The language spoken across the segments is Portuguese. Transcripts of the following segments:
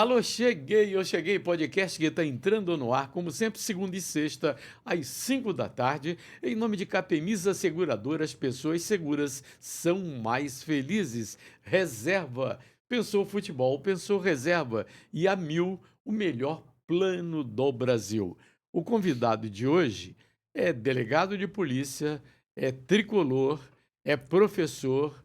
Alô, eu cheguei, podcast que está entrando no ar, como sempre, segunda e sexta, às 5 da tarde, em nome de Capemisa Seguradora, as pessoas seguras são mais felizes. Reserva, pensou futebol, pensou reserva, e a Mil, o melhor plano do Brasil. O convidado de hoje é delegado de polícia, é tricolor, é professor,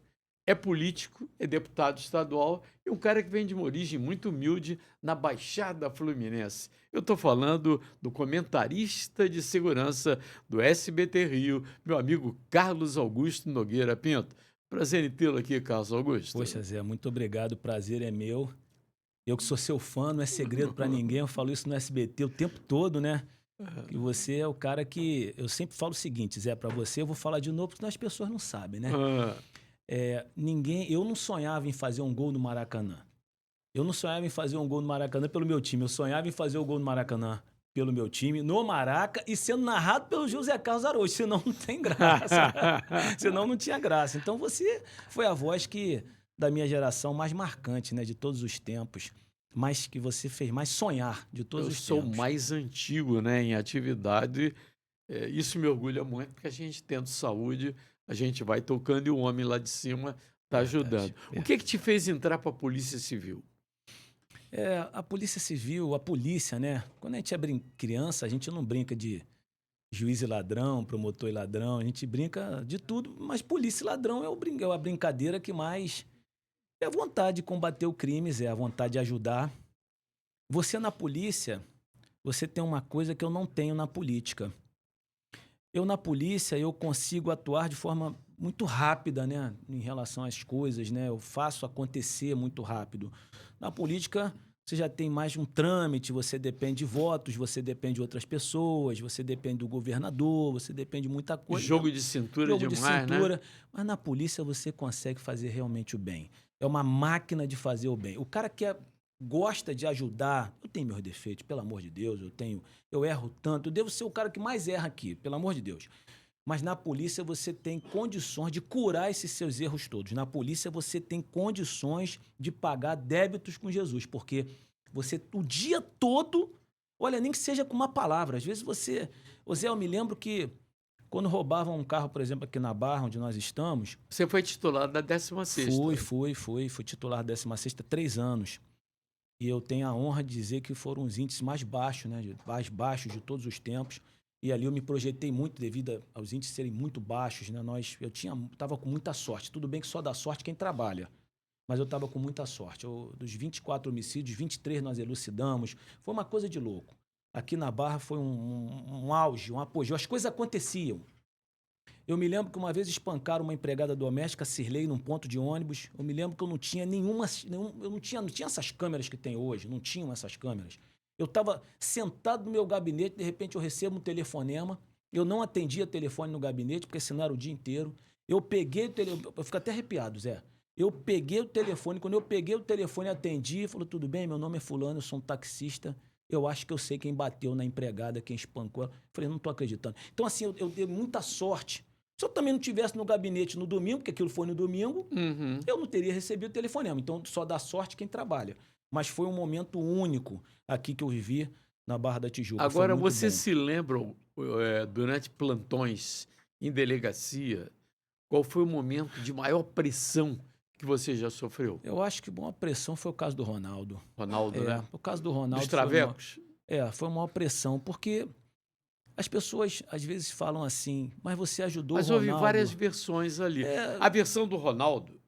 é político, é deputado estadual e um cara que vem de uma origem muito humilde na Baixada Fluminense. Eu estou falando do comentarista de segurança do SBT Rio, meu amigo Carlos Augusto Nogueira Pinto. Prazer em tê-lo aqui, Carlos Augusto. Poxa, Zé, muito obrigado. O prazer é meu. Eu que sou seu fã, não é segredo pra ninguém. Eu falo isso no SBT o tempo todo, né? Que você é o cara que. Eu sempre falo o seguinte, Zé, pra você, eu vou falar de novo, porque as pessoas não sabem, né? Ah, Eu não sonhava em fazer um gol no Maracanã. Eu não sonhava em fazer um gol no Maracanã pelo meu time. Eu sonhava em fazer o gol no Maracanã pelo meu time, no Maraca, e sendo narrado pelo José Carlos Araújo. Senão não tem graça. Senão não tinha graça. Então você foi a voz que da minha geração mais marcante, né? De todos os tempos. Mais que você fez mais sonhar de todos eu os sou tempos. mais antigo, né, em atividade. Isso me orgulha muito, porque a gente tendo saúde, a gente vai tocando e o homem lá de cima está Verdade, ajudando. O que verdade. te fez entrar para a Polícia Civil? A Polícia Civil, a polícia, né? Quando a gente é criança, a gente não brinca de juiz e ladrão, promotor e ladrão, a gente brinca de tudo, mas polícia e ladrão é a brincadeira que mais é a vontade de combater o crime, é a vontade de ajudar. Você na polícia, você tem uma coisa que eu não tenho na política. Eu na polícia, eu consigo atuar de forma muito rápida, né, em relação às coisas, né? Eu faço acontecer muito rápido. Na política, você já tem mais um trâmite, você depende de votos, você depende de outras pessoas, você depende do governador, você depende de muita coisa. Jogo de cintura Jogo de demais, né? cintura. Mas na polícia você consegue fazer realmente o bem. É uma máquina de fazer o bem. O cara que gosta de ajudar, eu tenho meus defeitos, pelo amor de Deus, eu erro tanto, eu devo ser o cara que mais erra aqui, pelo amor de Deus. Mas na polícia você tem condições de curar esses seus erros todos. Na polícia você tem condições de pagar débitos com Jesus, porque você o dia todo, olha, nem que seja com uma palavra. Às vezes ô Zé, eu me lembro que quando roubavam um carro, por exemplo, aqui na Barra, onde nós estamos, Você foi titular da 16ª. fui titular da 16ª 3 anos. E eu tenho a honra de dizer que foram os índices mais baixos, né? Mais baixos de todos os tempos. E ali eu me projetei muito devido aos índices serem muito baixos, né? Tava com muita sorte. Tudo bem que só dá sorte quem trabalha. Mas eu estava com muita sorte. Dos 24 homicídios, 23 nós elucidamos. Foi uma coisa de louco. Aqui na Barra foi um auge, um apogeu. As coisas aconteciam. Eu me lembro que uma vez espancaram uma empregada doméstica, Cirlei, num ponto de ônibus. Eu me lembro que eu não tinha não tinha essas câmeras que tem hoje, não tinham essas câmeras. Eu estava sentado no meu gabinete, de repente eu recebo um telefonema. Eu não atendia telefone no gabinete, porque senão era o dia inteiro. Eu peguei o telefone, eu fico até arrepiado, Zé. Eu peguei o telefone, quando eu peguei o telefone, atendi, falou: tudo bem, meu nome é fulano, eu sou um taxista. Eu acho que eu sei quem bateu na empregada, quem espancou ela. Falei: não estou acreditando. Então, assim, eu dei muita sorte. Se eu também não tivesse no gabinete no domingo, porque aquilo foi no domingo, Uhum. eu não teria recebido o telefonema. Então, só dá sorte quem trabalha. Mas foi um momento único aqui que eu vivi na Barra da Tijuca. Foi Agora, muito você bom. se lembra, durante plantões em delegacia, qual foi o momento de maior pressão que você já sofreu? Eu acho que uma pressão foi o caso do Ronaldo. Ronaldo, né? O caso do Dos Ronaldo travecos? foi uma pressão, porque as pessoas às vezes falam assim, mas você ajudou o Mas houve várias Ronaldo. versões ali. É, A versão do Ronaldo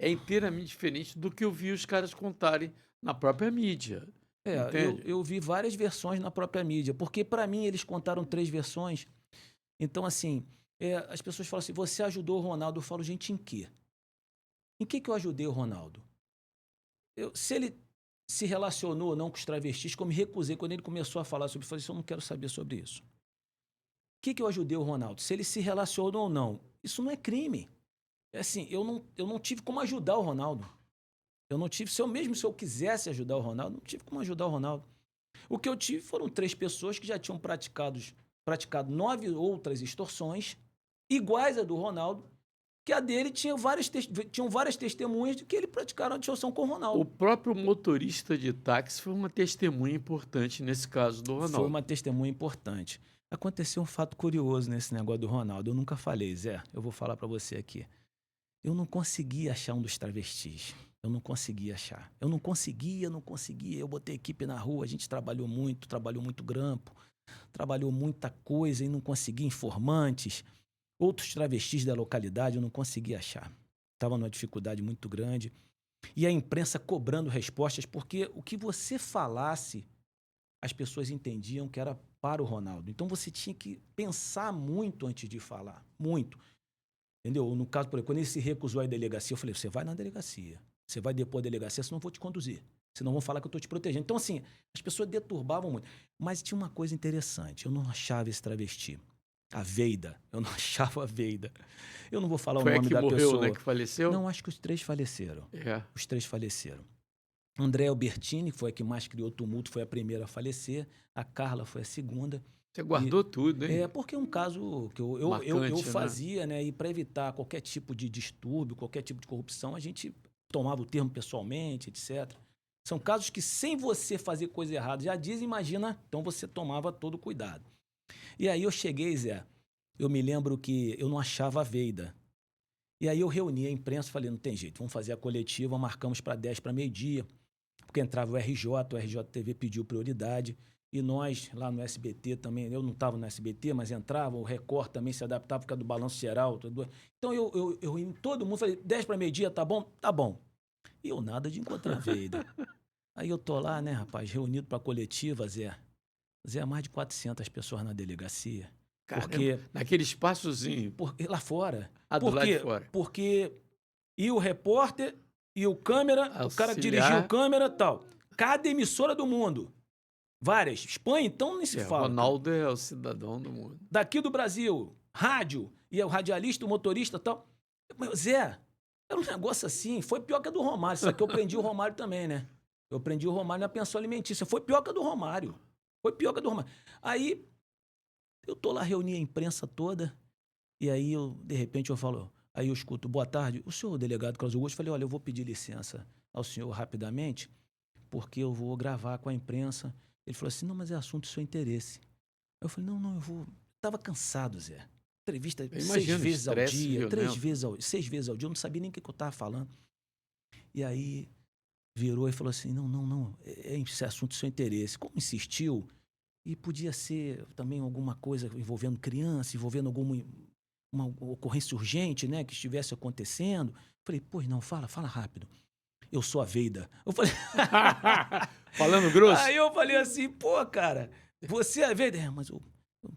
é inteiramente diferente do que eu vi os caras contarem na própria mídia, entende? eu vi várias versões na própria mídia, porque para mim eles contaram 3 versões. Então, assim, as pessoas falam assim: você ajudou o Ronaldo. Eu falo: gente, em quê? Em que eu ajudei o Ronaldo? Se ele se relacionou ou não com os travestis, que eu me recusei quando ele começou a falar sobre isso, eu falei assim: eu não quero saber sobre isso. O que eu ajudei o Ronaldo? Se ele se relacionou ou não, isso não é crime. É assim, eu não tive como ajudar o Ronaldo. Eu não tive, se eu quisesse ajudar o Ronaldo, não tive como ajudar o Ronaldo. O que eu tive foram 3 pessoas que já tinham praticado 9 outras extorsões, iguais à do Ronaldo, que a dele tinham várias testemunhas de que ele praticaram a distorção com o O Ronaldo. próprio motorista de táxi foi uma testemunha importante nesse caso do Foi Ronaldo. uma testemunha importante. Aconteceu um fato curioso nesse negócio do Ronaldo. Eu nunca falei, Zé, eu vou falar pra você aqui. Eu não conseguia achar um dos travestis. Eu não conseguia achar. Eu não conseguia. Eu botei equipe na rua, a gente trabalhou muito grampo, trabalhou muita coisa e não conseguia informantes. Outros travestis da localidade eu não conseguia achar. Estava numa dificuldade muito grande. E a imprensa cobrando respostas, porque o que você falasse, as pessoas entendiam que era para o Ronaldo. Então você tinha que pensar muito antes de falar. Muito. Entendeu? No caso, por exemplo, quando ele se recusou à delegacia, eu falei, você vai na delegacia. Você vai depor a delegacia, senão eu vou te conduzir. Senão vão falar que eu estou te protegendo. Então, assim, as pessoas deturbavam muito. Mas tinha uma coisa interessante. Eu não achava esse travesti. A Veida. Eu não achava a Veida. Eu não vou falar Foi o a nome que da morreu, pessoa. né? Que faleceu? Não, acho que os três faleceram. É. Os três faleceram. André Albertini, que foi a que mais criou tumulto, foi a primeira a falecer. A Carla foi a segunda. Você guardou tudo, hein? É porque é um caso que eu Marcante, fazia, né? E para evitar qualquer tipo de distúrbio, qualquer tipo de corrupção, a gente tomava o termo pessoalmente, etc. São casos que, sem você fazer coisa errada, já diz, imagina, então você tomava todo o cuidado. E aí eu cheguei, Zé, eu me lembro que eu não achava a Veida. E aí eu reuni a imprensa e falei, não tem jeito, vamos fazer a coletiva, marcamos para 10 para meio-dia, porque entrava o RJTV pediu prioridade, e nós, lá no SBT também, eu não estava no SBT, mas entrava, o Record também se adaptava por causa do balanço geral. Então eu reuni todo mundo, falei, 10 para meio-dia, tá bom? Tá bom. E eu nada de encontrar a Veida. Aí eu tô lá, né, rapaz, reunido para coletiva, Zé. Zé, mais de 400 pessoas na delegacia. Caramba, Porque, naquele espaçozinho. lá fora. Ah, do Por lado de quê? fora. Porque e o repórter, e o câmera, o cara que dirigiu o câmera e tal. Cada emissora do mundo. Várias. Espanha, então, nem se fala. Ronaldo é o cidadão do mundo. Daqui do Brasil, rádio, e o radialista, o motorista e tal. Mas, Zé, era um negócio assim, foi pior que a do Romário. Isso aqui eu prendi o Romário também, né? Eu prendi o Romário na pensão alimentícia. Foi pior que a do Romário. Foi pior que a do Romário. Aí, eu tô lá, reuni a imprensa toda, e aí, de repente, eu falo, aí eu escuto, boa tarde, o senhor delegado Carlos Augusto, falei, olha, eu vou pedir licença ao senhor rapidamente, porque eu vou gravar com a imprensa. Ele falou assim, não, mas é assunto do seu interesse. Eu falei, não, eu vou... Tava cansado, Zé. Entrevista 6 vezes ao dia, 6 vezes ao dia, eu não sabia nem o que eu tava falando. E aí, virou e falou assim, não, esse assunto do seu interesse. Como insistiu, e podia ser também alguma coisa envolvendo criança, envolvendo uma ocorrência urgente, né, que estivesse acontecendo. Falei, pois não, fala rápido. Eu sou a Veida. Eu falei... Falando grosso? Aí eu falei assim, pô, cara, você é a Veida? Mas eu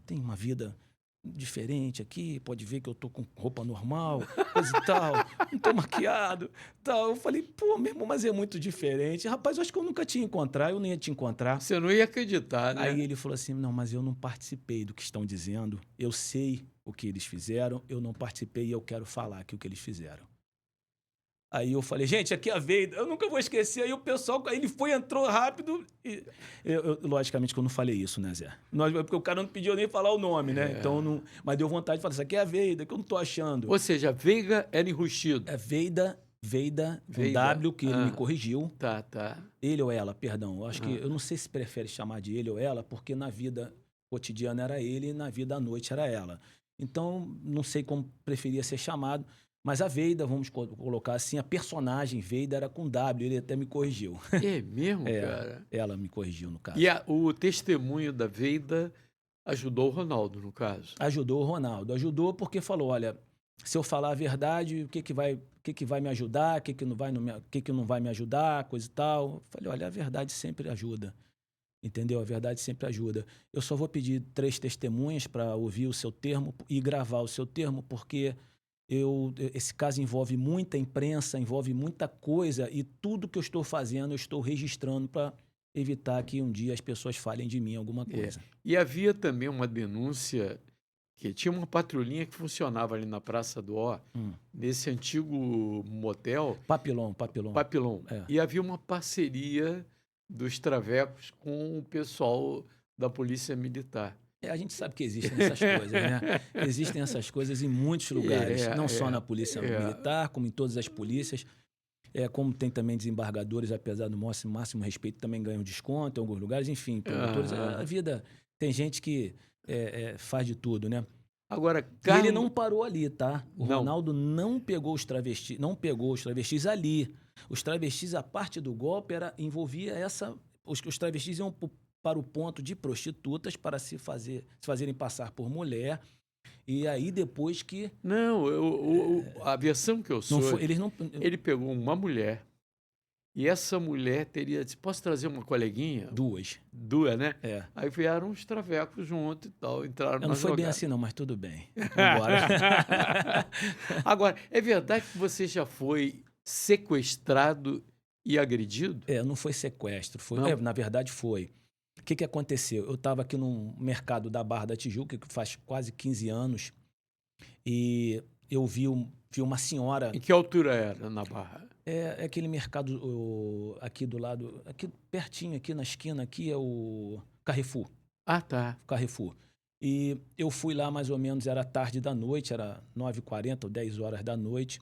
tenho uma vida diferente aqui, pode ver que eu tô com roupa normal, coisa e tal, não tô maquiado, tal. Eu falei, pô, meu irmão, mas é muito diferente. Rapaz, eu acho que eu nunca te ia encontrar, eu nem ia te encontrar. Você não ia acreditar, né? Aí ele falou assim, não, mas eu não participei do que estão dizendo, eu sei o que eles fizeram, eu não participei e eu quero falar aqui o que eles fizeram. Aí eu falei, gente, aqui é a Veida, eu nunca vou esquecer. Aí o pessoal, aí ele entrou rápido. E logicamente que eu não falei isso, né, Zé? Porque o cara não pediu nem falar o nome, né? Então, não, mas deu vontade de falar, isso aqui é a Veida, que eu não tô achando. Ou seja, Veiga era enrustido. É Veida com W, que ele me corrigiu. Tá. Ele ou ela, perdão. Eu acho que, eu não sei se prefere chamar de ele ou ela, porque na vida cotidiana era ele e na vida à noite era ela. Então, não sei como preferia ser chamado. Mas a Veida, vamos colocar assim, a personagem Veida era com W, ele até me corrigiu. É mesmo, cara? Ela me corrigiu, no caso. E o testemunho da Veida ajudou o Ronaldo, no caso? Ajudou o Ronaldo. Ajudou porque falou, olha, se eu falar a verdade, o que vai me ajudar, o que não vai me ajudar, coisa e tal. Eu falei, olha, a verdade sempre ajuda. Entendeu? A verdade sempre ajuda. Eu só vou pedir 3 testemunhas para ouvir o seu termo e gravar o seu termo, porque... esse caso envolve muita imprensa, envolve muita coisa e tudo que eu estou fazendo eu estou registrando para evitar que um dia as pessoas falem de mim alguma coisa. E havia também uma denúncia que tinha uma patrulhinha que funcionava ali na Praça do Ó, nesse antigo motel. Papilon. É. E havia uma parceria dos travecos com o pessoal da Polícia Militar. A gente sabe que existem essas coisas, né? Existem essas coisas em muitos lugares, não só na polícia militar, como em todas as polícias. Como tem também desembargadores, apesar do máximo respeito, também ganham desconto em alguns lugares. Enfim, promotores, a vida... Tem gente que faz de tudo, né? Agora, E ele não parou ali, tá? O Não. Ronaldo não pegou os travestis ali. Os travestis, a parte do golpe envolvia essa... Os travestis iam para o ponto de prostitutas para se fazerem passar por mulher. E aí depois que... Não, a versão que eu sou... Ele pegou uma mulher e essa mulher teria... Posso trazer uma coleguinha? Duas, né? Aí vieram uns travecos junto e tal, entraram na não foi jogada. bem assim não, mas tudo bem. Vambora. Agora, é verdade que você já foi sequestrado e agredido? Não foi sequestro. Na verdade, foi. O que aconteceu? Eu estava aqui no mercado da Barra da Tijuca, que faz quase 15 anos, e eu vi uma senhora... Em que altura era na Barra? É aquele mercado aqui do lado, aqui pertinho, aqui na esquina, aqui é o Carrefour. Ah, tá. Carrefour. E eu fui lá mais ou menos, era tarde da noite, era 9h40 ou 10 horas da noite,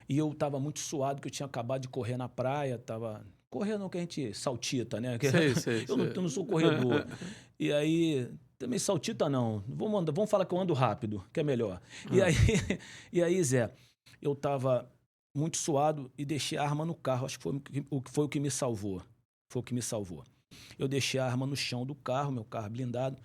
e eu estava muito suado, porque eu tinha acabado de correr na praia, estava... Correndo que a gente saltita, né? Sei. Eu não sou corredor. E aí, também saltita não. Vamos falar que eu ando rápido, que é melhor. E aí, Zé, eu tava muito suado e deixei a arma no carro. Acho que foi o que me salvou. Foi o que me salvou. Eu deixei a arma no chão do carro, meu carro blindado.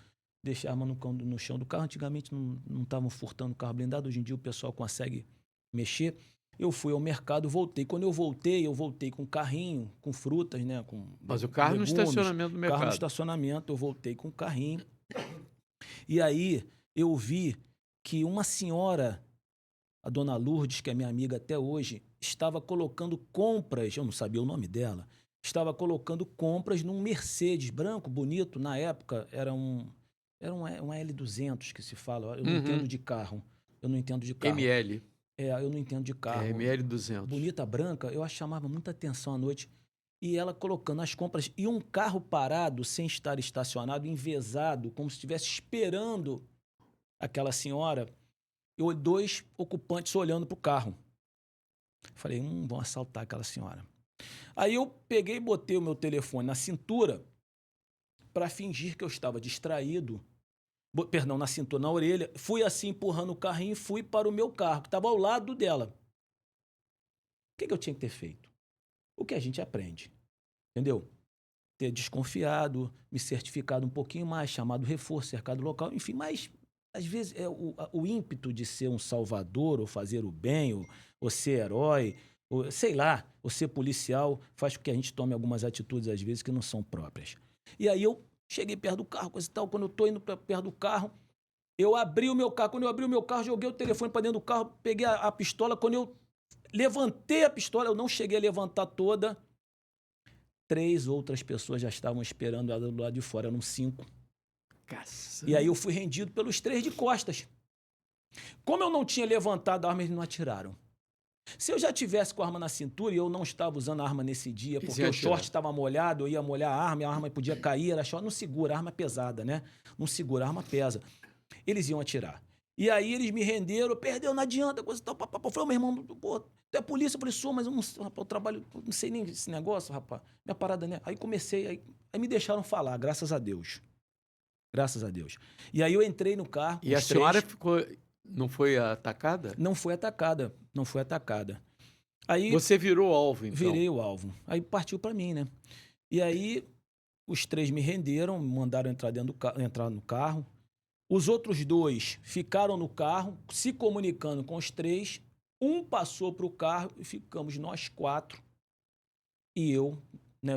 Deixei a arma no chão do carro. Antigamente não estavam furtando o carro blindado. Hoje em dia o pessoal consegue mexer. Eu fui ao mercado, voltei. Quando eu voltei com um carrinho, com frutas, né? Mas o carro no estacionamento do mercado. Carro no estacionamento, eu voltei com o carrinho. E aí eu vi que uma senhora, a dona Lourdes, que é minha amiga até hoje, estava colocando compras, eu não sabia o nome dela, estava colocando compras num Mercedes branco, bonito, na época era um L200 que se fala, eu não entendo de carro. ML. Eu não entendo de carro. ML200. Bonita, branca, eu chamava muita atenção à noite. E ela colocando as compras e um carro parado, sem estar estacionado, envezado, como se estivesse esperando aquela senhora. E 2 ocupantes olhando para o carro. Falei, vão assaltar aquela senhora. Aí eu peguei e botei o meu telefone na cintura para fingir que eu estava distraído. Perdão, na cintura, na orelha. Fui assim empurrando o carrinho e fui para o meu carro, que estava ao lado dela. O que eu tinha que ter feito? O que a gente aprende, entendeu? Ter desconfiado, me certificado um pouquinho mais, chamado reforço, cercado local, enfim, mas às vezes o ímpeto de ser um salvador, ou fazer o bem, ou ser herói, ou, sei lá, ou ser policial, faz com que a gente tome algumas atitudes, às vezes, que não são próprias. E aí eu cheguei perto do carro, coisa e tal. Quando eu tô indo perto do carro, eu abri o meu carro. Quando eu abri o meu carro, joguei o telefone para dentro do carro, peguei a pistola. Quando eu levantei a pistola, eu não cheguei a levantar toda. 3 outras pessoas já estavam esperando ela do lado de fora, eram 5. Caçamba. E aí eu fui rendido pelos 3 de costas. Como eu não tinha levantado a arma, eles não atiraram. Se eu já tivesse com a arma na cintura e eu não estava usando a arma nesse dia, porque o short estava molhado, eu ia molhar a arma podia cair, era short, não segura, a arma é pesada, né? Não segura, a arma pesa. Eles iam atirar. E aí eles me renderam, perdeu, não adianta, coisa e tal. Eu falei, meu irmão, pô, tu é polícia? Eu falei, sou, mas eu trabalho, não sei nem esse negócio, rapaz. Minha parada, né? Aí comecei, aí me deixaram falar, graças a Deus. Graças a Deus. E aí eu entrei no carro. E a senhora ficou... Não foi atacada? Não foi atacada, não foi atacada. Aí você virou alvo, então? Virei o alvo. Aí partiu para mim, né? E aí os 3 me renderam, me mandaram entrar no carro. Os outros 2 ficaram no carro, se comunicando com os 3. Um passou para o carro e ficamos nós 4. E eu, né?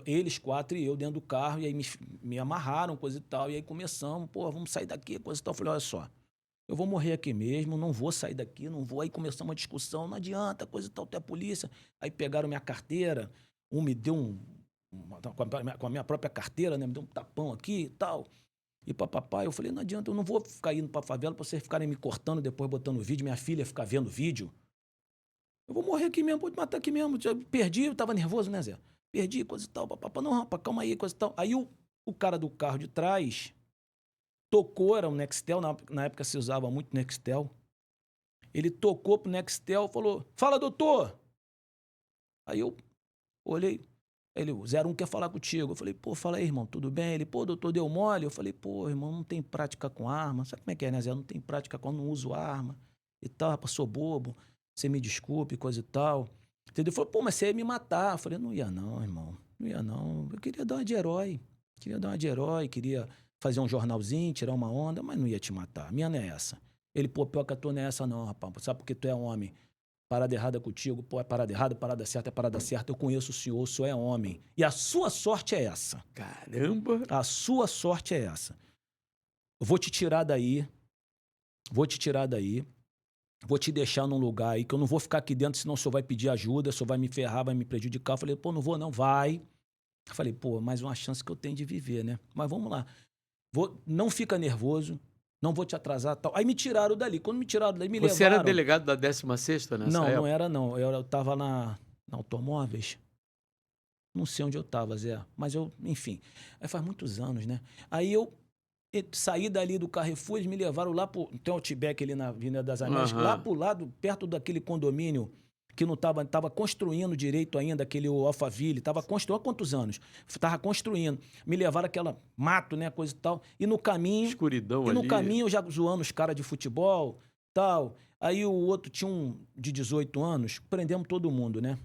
Eles 4 e eu dentro do carro. E aí me amarraram, coisa e tal. E aí começamos, pô, vamos sair daqui, coisa e tal. Eu falei, olha só. Eu vou morrer aqui mesmo, não vou sair daqui, não vou. Aí começou uma discussão, não adianta, coisa e tal, tu é polícia. Aí pegaram minha carteira, me deu com a minha própria carteira, né? Me deu um tapão aqui e tal. E papapá, eu falei, não adianta, eu não vou ficar indo pra favela pra vocês ficarem me cortando, depois botando vídeo, minha filha ficar vendo vídeo. Eu vou morrer aqui mesmo, vou te matar aqui mesmo. Já perdi, eu tava nervoso, né, Zé? Perdi, coisa e tal, papapá. Não, rapaz, calma aí, coisa e tal. Aí o cara do carro de trás tocou, era um Nextel, na época se usava muito Nextel. Ele tocou pro Nextel, falou, fala, doutor! Aí eu olhei, ele, o 01 quer falar contigo. Eu falei, pô, fala aí, irmão, tudo bem? Ele, pô, doutor, deu mole? Eu falei, pô, irmão, não tem prática com arma. Sabe como é que é, né, Zé? Não tem prática com, não uso arma e tal, rapaz, sou bobo, você me desculpe, coisa e tal. Entendeu? Ele falou, pô, mas você ia me matar. Eu falei, não ia não, irmão, não ia não. Eu queria dar uma de herói, queria fazer um jornalzinho, tirar uma onda, mas não ia te matar. A minha não é essa. Ele, pô, pior que a tua não é essa não, rapaz, sabe porque tu é homem. Parada errada contigo, pô, é parada errada, parada certa é parada certa. Eu conheço o senhor, o senhor é homem. E a sua sorte é essa. Caramba! A sua sorte é essa. Eu vou te tirar daí, vou te deixar num lugar aí que eu não vou ficar aqui dentro, senão o senhor vai pedir ajuda, o senhor vai me ferrar, vai me prejudicar. Eu falei, pô, não vou não, vai. Eu falei, pô, mais uma chance que eu tenho de viver, né? Mas vamos lá. Não fica nervoso, não vou te atrasar, tal. Aí me tiraram dali. Quando me tiraram dali, me levaram... Você era delegado da 16ª nessa época? Não era não. Eu tava na Automóveis. Não sei onde eu tava, Zé. Mas eu, enfim. Aí faz muitos anos, né? Aí eu saí dali do Carrefour, eles me levaram lá pro... Tem um Outback ali na Avenida das Américas, lá pro lado, perto daquele condomínio que não tava construindo direito ainda, aquele Alphaville, tava construindo há quantos anos? Tava construindo. Me levaram aquela mato, né, coisa e tal. E no caminho... Escuridão ali. E no caminho, ali. eu já zoando os caras de futebol, tal. Aí o outro tinha um de 18 anos, prendemos todo mundo, né?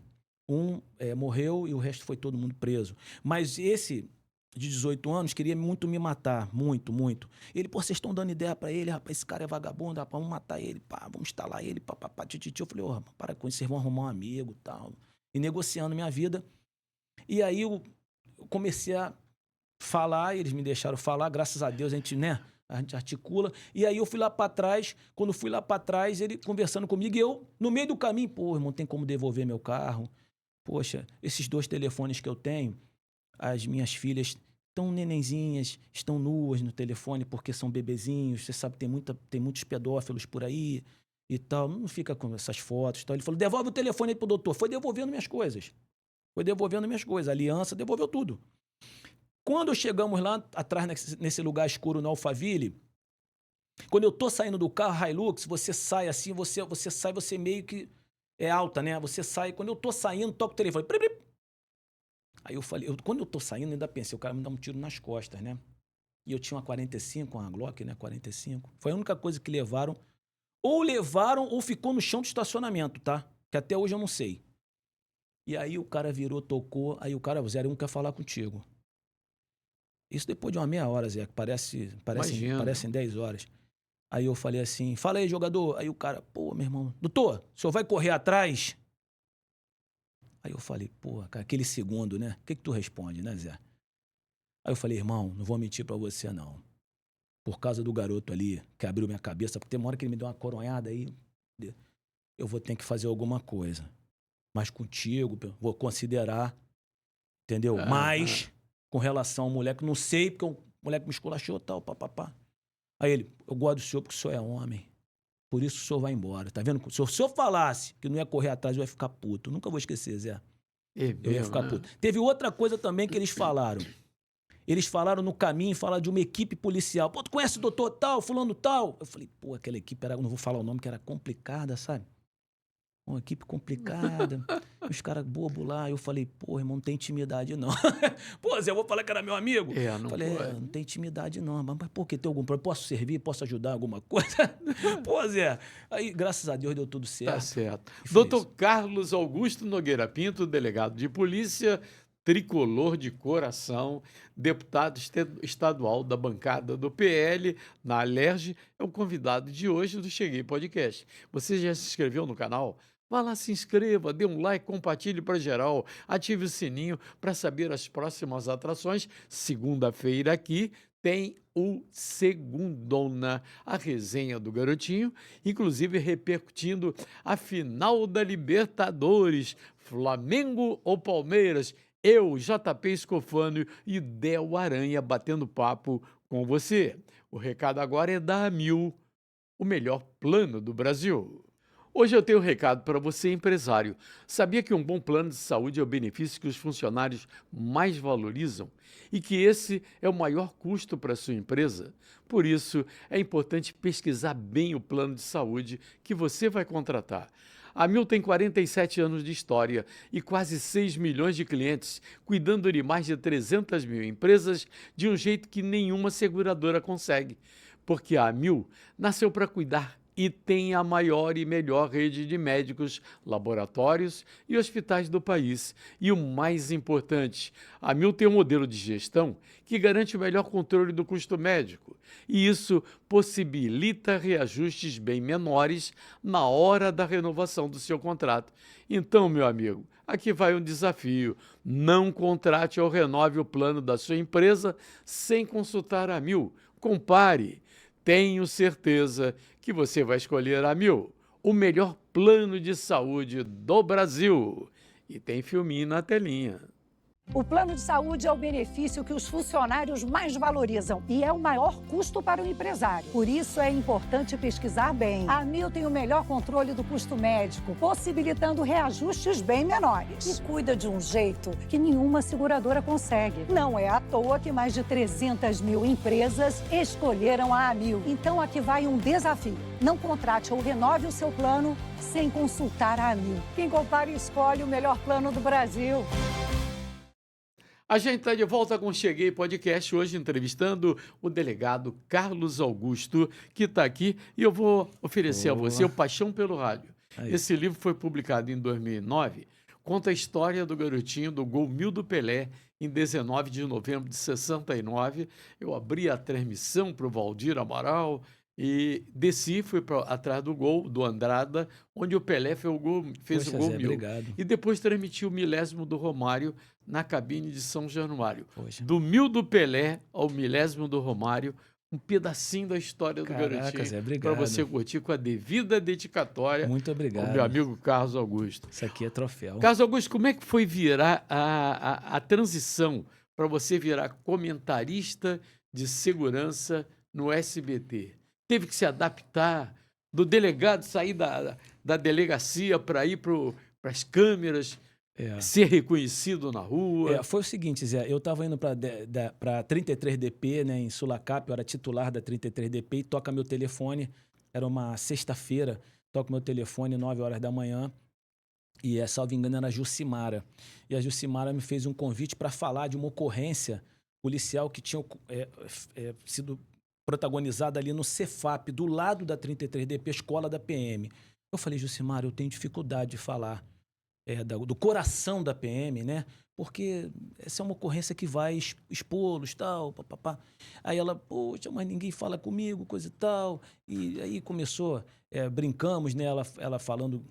Um morreu e o resto foi todo mundo preso. Mas esse de 18 anos queria muito me matar, muito, muito. Ele, pô, vocês estão dando ideia pra ele, rapaz, esse cara é vagabundo, rapaz, vamos matar ele, pá, vamos instalar ele, pá, pá, pá, tititi. Eu falei, ô, rapaz, para com isso, vocês vão arrumar um amigo e tal. E negociando minha vida. E aí eu comecei a falar, eles me deixaram falar, graças a Deus a gente, né, a gente articula. E aí eu fui lá pra trás, quando fui lá pra trás, ele conversando comigo e eu, no meio do caminho, pô, irmão, tem como devolver meu carro? Poxa, esses 2 telefones que eu tenho, as minhas filhas estão nenenzinhas, estão nuas no telefone porque são bebezinhos, você sabe, tem muitos pedófilos por aí e tal, não fica com essas fotos e tal. Ele falou, devolve o telefone aí pro doutor. Foi devolvendo minhas coisas, aliança, devolveu tudo. Quando chegamos lá atrás, nesse lugar escuro no Alphaville, quando eu tô saindo do carro Hilux, você sai assim, você meio que é alta, né? Você sai, quando eu tô saindo, toco o telefone. Plim, plim. Aí eu falei, quando eu tô saindo, ainda pensei, o cara me dá um tiro nas costas, né? E eu tinha uma 45, uma Glock, né? 45. Foi a única coisa que levaram ou ficou no chão do estacionamento, tá? Que até hoje eu não sei. E aí o cara virou, tocou, aí o cara, o 01 quer falar contigo. Isso depois de uma meia hora, Zé, que parecem 10 horas. Aí eu falei assim, fala aí, jogador. Aí o cara, pô, meu irmão, doutor, o senhor vai correr atrás? Aí eu falei, pô, cara, aquele segundo, né? O que tu responde, né, Zé? Aí eu falei, irmão, não vou mentir pra você, não. Por causa do garoto ali, que abriu minha cabeça, porque tem uma hora que ele me deu uma coronhada aí, eu vou ter que fazer alguma coisa. Mas contigo, vou considerar, entendeu? Mas, com relação ao moleque, não sei, porque o moleque me esculachou e tal, papapá. Aí ele, eu gosto do senhor porque o senhor é homem. Por isso o senhor vai embora, tá vendo? Se o senhor falasse que não ia correr atrás, eu ia ficar puto. Nunca vou esquecer, Zé. Eu ia ficar puto. Teve outra coisa também que eles falaram. Eles falaram no caminho, falaram de uma equipe policial. Pô, tu conhece o doutor tal, fulano tal? Eu falei, pô, aquela equipe era, não vou falar o nome, que era complicada, sabe? Uma equipe complicada, os caras bobos lá. Eu falei, pô, irmão, não tem intimidade, não. Pô, Zé, eu vou falar que era meu amigo? Não falei, pode. Não tem intimidade, não. Mas por que tem algum problema? Posso servir? Posso ajudar alguma coisa? Pô, Zé. Aí, graças a Deus, deu tudo certo. Tá certo. Doutor Carlos Augusto Nogueira Pinto, delegado de polícia, tricolor de coração, deputado estadual da bancada do PL na Alerj, é o convidado de hoje do Cheguei Podcast. Você já se inscreveu no canal? Vá lá, se inscreva, dê um like, compartilhe para geral, ative o sininho para saber as próximas atrações. Segunda-feira aqui tem o Segundona, a resenha do Garotinho, inclusive repercutindo a final da Libertadores, Flamengo ou Palmeiras. Eu, JP Escofano e Del Aranha batendo papo com você. O recado agora é da Amil, o melhor plano do Brasil. Hoje eu tenho um recado para você, empresário. Sabia que um bom plano de saúde é o benefício que os funcionários mais valorizam e que esse é o maior custo para a sua empresa? Por isso, é importante pesquisar bem o plano de saúde que você vai contratar. A Mil tem 47 anos de história e quase 6 milhões de clientes, cuidando de mais de 300 mil empresas de um jeito que nenhuma seguradora consegue. Porque a Mil nasceu para cuidar e tem a maior e melhor rede de médicos, laboratórios e hospitais do país. E o mais importante, a Mil tem um modelo de gestão que garante o melhor controle do custo médico. E isso possibilita reajustes bem menores na hora da renovação do seu contrato. Então, meu amigo, aqui vai um desafio. Não contrate ou renove o plano da sua empresa sem consultar a Mil. Compare. Tenho certeza que você vai escolher a Mil, o melhor plano de saúde do Brasil. E tem filminho na telinha. O plano de saúde é o benefício que os funcionários mais valorizam e é o maior custo para o empresário. Por isso é importante pesquisar bem. A Mil tem o melhor controle do custo médico, possibilitando reajustes bem menores. E cuida de um jeito que nenhuma seguradora consegue. Não é à toa que mais de 300 mil empresas escolheram a Amil. Então aqui vai um desafio. Não contrate ou renove o seu plano sem consultar a Amil. Quem compara escolhe o melhor plano do Brasil. A gente está de volta com o Cheguei Podcast, hoje entrevistando o delegado Carlos Augusto, que está aqui, e eu vou oferecer a você o Paixão pelo Rádio. Aí. Esse livro foi publicado em 2009, conta a história do garotinho do gol 1000 do Pelé, em 19 de novembro de 69. Eu abri a transmissão para o Valdir Amaral e desci, fui atrás do gol do Andrada, onde o Pelé fez o gol Zé, 1000. obrigado. E depois transmiti o milésimo do Romário na cabine de São Januário. Poxa. Do 1000 do Pelé ao milésimo do Romário, um pedacinho da história do Caraca, garotinho Zé, obrigado. para você curtir com a devida dedicatória Muito ao obrigado. meu amigo Carlos Augusto. Isso aqui é troféu. Carlos Augusto, como é que foi virar a transição para você virar comentarista de segurança no SBT? Teve que se adaptar do delegado sair da delegacia para ir para as câmeras, ser reconhecido na rua. Foi o seguinte, Zé, eu estava indo para 33DP, né, em Sulacap, eu era titular da 33DP e toca meu telefone, era uma sexta-feira, toca meu telefone 9 horas da manhã, e, salvo engano, era a Jucimara. E a Jucimara me fez um convite para falar de uma ocorrência policial que tinha sido protagonizada ali no Cefap, do lado da 33DP, escola da PM. Eu falei, Jucimara, eu tenho dificuldade de falar do coração da PM, né? Porque essa é uma ocorrência que vai expô-los, tal, papapá. Aí ela, poxa, mas ninguém fala comigo, coisa e tal. E aí começou, brincamos, né? Ela falando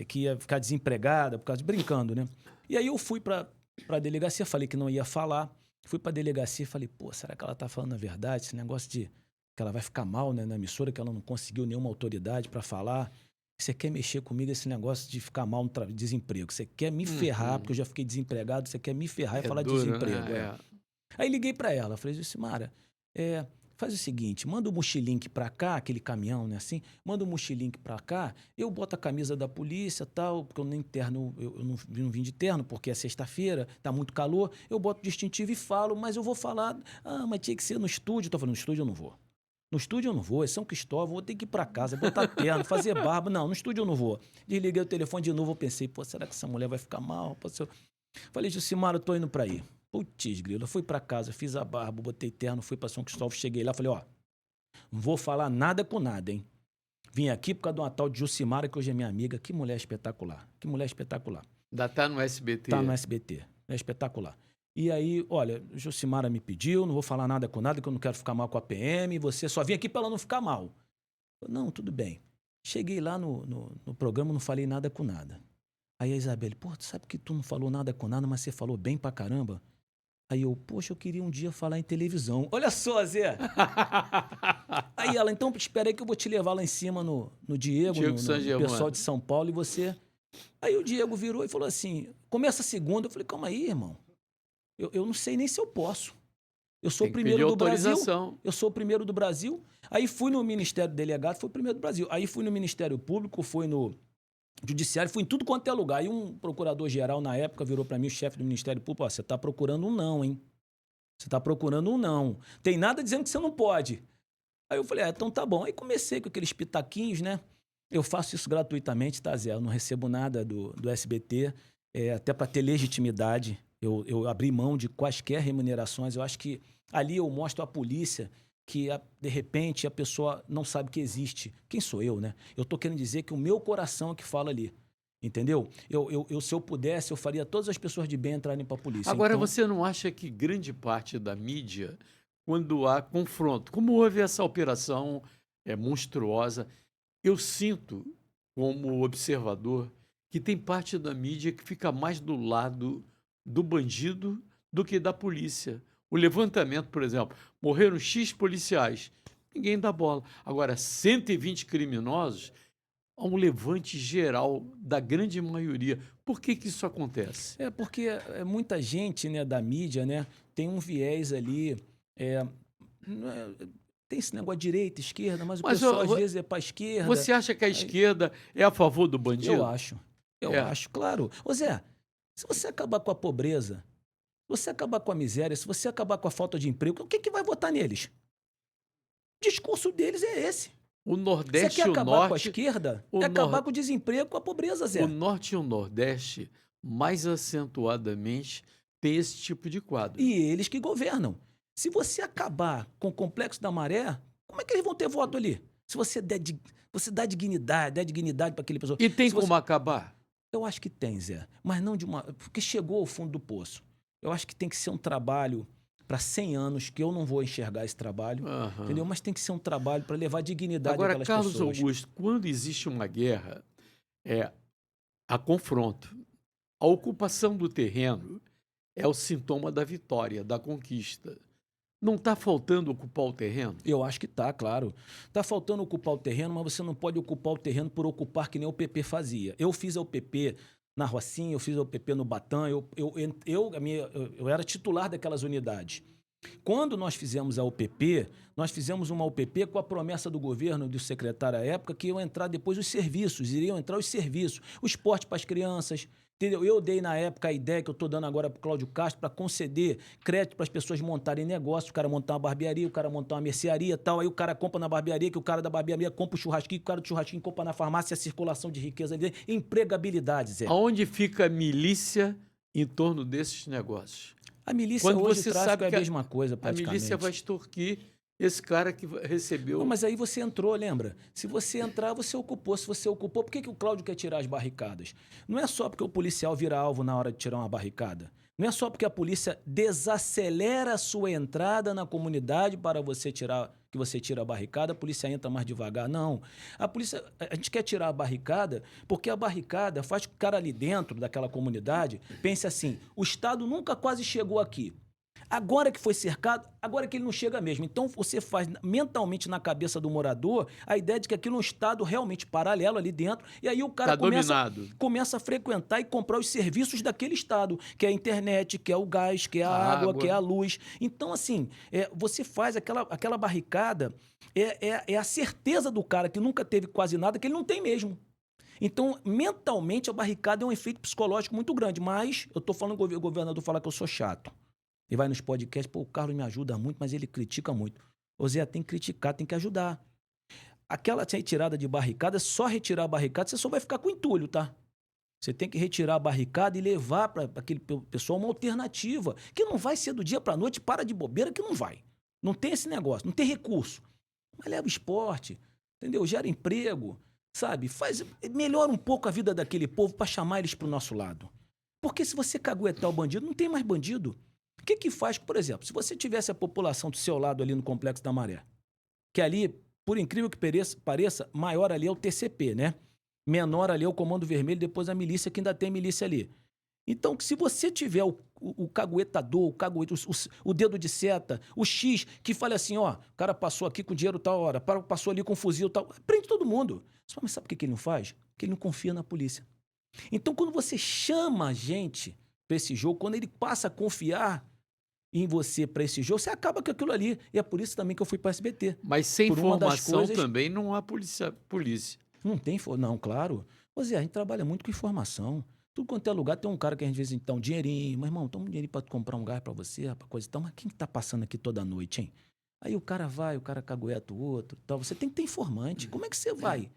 que ia ficar desempregada, por causa de brincando, né? E aí eu fui para a delegacia, falei que não ia falar. Fui para a delegacia e falei, pô, será que ela tá falando a verdade? Esse negócio de que ela vai ficar mal, né, na emissora, que ela não conseguiu nenhuma autoridade para falar. Você quer mexer comigo esse negócio de ficar mal no desemprego? Você quer me ferrar, porque eu já fiquei desempregado, você quer me ferrar e falar de desemprego. Né? Aí liguei para ela, falei, Jucimara, faz o seguinte, manda o mochilink para cá, aquele caminhão, né, assim, manda o mochilink para cá, eu boto a camisa da polícia, tal, porque eu nem terno, eu não vim de terno, porque é sexta-feira, tá muito calor, eu boto o distintivo e falo, mas eu vou falar, mas tinha que ser no estúdio. Tô falando, no estúdio eu não vou. No estúdio eu não vou, é São Cristóvão, vou ter que ir para casa, botar terno, fazer barba. Não, no estúdio eu não vou. Desliguei o telefone de novo, eu pensei, pô, será que essa mulher vai ficar mal? Falei, Jucimara, eu tô indo para aí. Putz, grilo, eu fui para casa, fiz a barba, botei terno, fui para São Cristóvão, cheguei lá, falei, não vou falar nada com nada, hein? Vim aqui por causa de uma tal de Jucimara, que hoje é minha amiga. Que mulher espetacular, que mulher espetacular. Ainda tá no SBT. Tá no SBT, é espetacular. E aí, olha, Jucimara me pediu, não vou falar nada com nada, que eu não quero ficar mal com a PM, você só vim aqui para ela não ficar mal. Não, tudo bem. Cheguei lá no programa, não falei nada com nada. Aí a Isabelle, pô, tu sabe que tu não falou nada com nada, mas você falou bem pra caramba? Aí eu, poxa, eu queria um dia falar em televisão. Olha só, Zé! Aí ela, então espera aí que eu vou te levar lá em cima no Diego, no pessoal de São Paulo, e você... Aí o Diego virou e falou assim, começa a segunda. Eu falei, calma aí, irmão. Eu não sei nem se eu posso. Eu sou Tem o que pedir primeiro do Brasil. autorização. Eu sou o primeiro do Brasil. Aí fui no Ministério Delegado, fui o primeiro do Brasil. Aí fui no Ministério Público, fui no Judiciário, fui em tudo quanto é lugar. Aí um procurador-geral, na época, virou para mim, o chefe do Ministério Público, ó, você está procurando um não, hein? Você está procurando um não. Tem nada dizendo que você não pode. Aí eu falei, então tá bom. Aí comecei com aqueles pitaquinhos, né? Eu faço isso gratuitamente, tá, Zé? Eu não recebo nada do SBT, até para ter legitimidade. Eu abri mão de quaisquer remunerações. Eu acho que ali eu mostro à polícia que, de repente, a pessoa não sabe que existe. Quem sou eu, né? Eu tô querendo dizer que o meu coração é que fala ali. Entendeu? Se eu pudesse, eu faria todas as pessoas de bem entrarem para a polícia. Agora, Então, você não acha que grande parte da mídia, quando há confronto, como houve essa operação monstruosa, eu sinto, como observador, que tem parte da mídia que fica mais do lado do bandido do que da polícia. O levantamento, por exemplo, morreram X policiais, ninguém dá bola. Agora, 120 criminosos, há um levante geral da grande maioria. Por que isso acontece? Porque muita gente, né, da mídia, né, tem um viés ali. Tem esse negócio de direita, esquerda, mas o pessoal às vezes é para a esquerda. Você acha que a esquerda é a favor do bandido? Eu acho. Eu acho, claro. Ô Zé, se você acabar com a pobreza, se você acabar com a miséria, se você acabar com a falta de emprego, o que vai votar neles? O discurso deles é esse. O Nordeste você quer e o acabar Norte, com a esquerda? Acabar com o desemprego, com a pobreza, Zé. O Norte e o Nordeste, mais acentuadamente, tem esse tipo de quadro. E eles que governam. Se você acabar com o complexo da maré, como é que eles vão ter voto ali? Se você dá dignidade para aquele pessoa. E tem como acabar? Eu acho que tem, Zé. Mas não de uma... Porque chegou ao fundo do poço. Eu acho que tem que ser um trabalho para 100 anos, que eu não vou enxergar esse trabalho, entendeu? Mas tem que ser um trabalho para levar dignidade àquelas pessoas. Agora, Carlos Augusto, quando existe uma guerra, há confronto. A ocupação do terreno é o sintoma da vitória, da conquista. Não está faltando ocupar o terreno? Eu acho que está, claro. Está faltando ocupar o terreno, mas você não pode ocupar o terreno por ocupar que nem o PP fazia. Eu fiz a UPP na Rocinha, eu fiz a UPP no Batã, eu era titular daquelas unidades. Quando nós fizemos a UPP, nós fizemos uma UPP com a promessa do governo, do secretário à época, que iam entrar depois os serviços, iriam entrar os serviços, o esporte para as crianças, entendeu? Eu dei na época a ideia que eu estou dando agora para o Cláudio Castro para conceder crédito para as pessoas montarem negócio, o cara montar uma barbearia, o cara montar uma mercearia e tal, aí o cara compra na barbearia, que o cara da barbearia compra o churrasquinho, o cara do churrasquinho compra na farmácia, a circulação de riqueza ali, empregabilidade, Zé. Aonde fica a milícia em torno desses negócios? A milícia Quando hoje você tráfico sabe é que a mesma coisa, praticamente. A milícia vai extorquir esse cara que recebeu... Não, mas aí você entrou, lembra? Se você entrar, você ocupou. Se você ocupou, por que o Cláudio quer tirar as barricadas? Não é só porque o policial vira alvo na hora de tirar uma barricada. Não é só porque a polícia desacelera a sua entrada na comunidade para você tirar, que você tira a barricada, a polícia entra mais devagar. Não. A gente quer tirar a barricada porque a barricada faz com que o cara ali dentro daquela comunidade pense assim, o Estado nunca quase chegou aqui. Agora que foi cercado, agora que ele não chega mesmo. Então você faz mentalmente na cabeça do morador a ideia de que aquilo é um estado realmente paralelo ali dentro, e aí o cara começa a frequentar e comprar os serviços daquele estado, que é a internet, que é o gás, que é a água, que é a luz. Então, assim, você faz aquela barricada, é a certeza do cara que nunca teve quase nada, que ele não tem mesmo. Então, mentalmente, a barricada é um efeito psicológico muito grande, mas eu tô falando, o governador fala que eu sou chato. E vai nos podcasts, o Carlos me ajuda muito, mas ele critica muito. Ô Zé, tem que criticar, tem que ajudar. Aquela retirada de barricada, só retirar a barricada, você só vai ficar com entulho, tá? Você tem que retirar a barricada e levar para aquele pessoal uma alternativa, que não vai ser do dia para a noite, para de bobeira que não vai. Não tem esse negócio, não tem recurso. Mas leva esporte, entendeu? Gera emprego, sabe? Melhora um pouco a vida daquele povo para chamar eles para o nosso lado. Porque se você caguetar o bandido, não tem mais bandido. O que faz, por exemplo, se você tivesse a população do seu lado ali no Complexo da Maré, que ali, por incrível que pareça, maior ali é o TCP, né? Menor ali é o Comando Vermelho, depois a milícia, que ainda tem milícia ali. Então, se você tiver o caguetador, o dedo de seta, o X, que fala assim, ó, o cara passou aqui com dinheiro tal hora, passou ali com fuzil tal, prende todo mundo. Mas sabe por que ele não faz? Porque ele não confia na polícia. Então, quando você chama a gente para esse jogo, quando ele passa a confiar, em você para esse jogo, você acaba com aquilo ali. E é por isso também que eu fui para SBT. Mas sem Por uma das informação coisas- também não há polícia. Não tem, não, claro. Ô Zé, a gente trabalha muito com informação. Tudo quanto é lugar, tem um cara que às vezes dá um dinheirinho. Meu irmão, toma um dinheirinho pra tu comprar um gás pra você, rapaz, coisa e tal. Mas quem que tá passando aqui toda noite, hein? Aí o cara vai, o cara cagueta o outro, tal. Você tem que ter informante. Como é que você vai?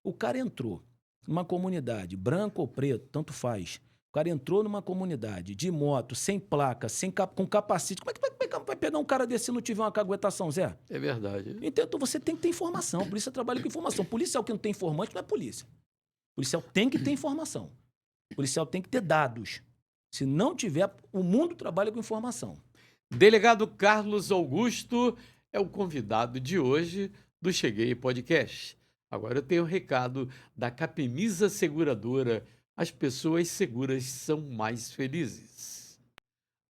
O cara entrou numa comunidade, branco ou preto, tanto faz. O cara entrou numa comunidade de moto, sem placa, com capacete. Como é que vai pegar um cara desse se não tiver uma caguetação, Zé? É verdade. Então você tem que ter informação. A polícia trabalha com informação. Policial que não tem informante não é polícia. Policial tem que ter informação. Policial tem que ter dados. Se não tiver, o mundo trabalha com informação. Delegado Carlos Augusto é o convidado de hoje do Cheguei Podcast. Agora eu tenho o recado da Capemisa Seguradora. As pessoas seguras são mais felizes.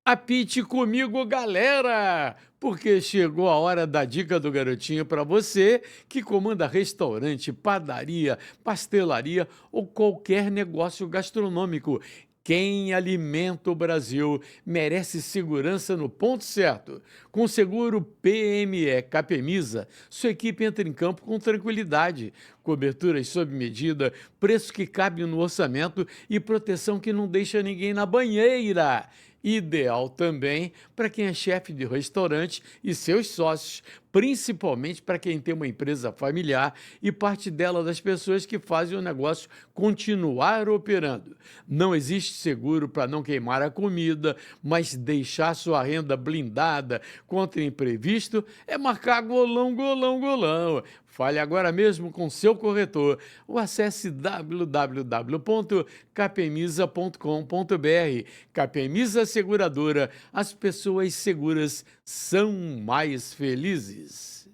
Apite comigo, galera! Porque chegou a hora da dica do garotinho para você que comanda restaurante, padaria, pastelaria ou qualquer negócio gastronômico. Quem alimenta o Brasil merece segurança no ponto certo. Com o seguro PME Capemisa, sua equipe entra em campo com tranquilidade. Coberturas sob medida, preço que cabe no orçamento e proteção que não deixa ninguém na banheira. Ideal também para quem é chefe de restaurante e seus sócios, principalmente para quem tem uma empresa familiar e parte dela das pessoas que fazem o negócio continuar operando. Não existe seguro para não queimar a comida, mas deixar sua renda blindada contra imprevisto é marcar golão, golão, golão. Fale agora mesmo com seu corretor ou acesse www.capemisa.com.br. Capemisa Seguradora, as pessoas seguras são mais felizes.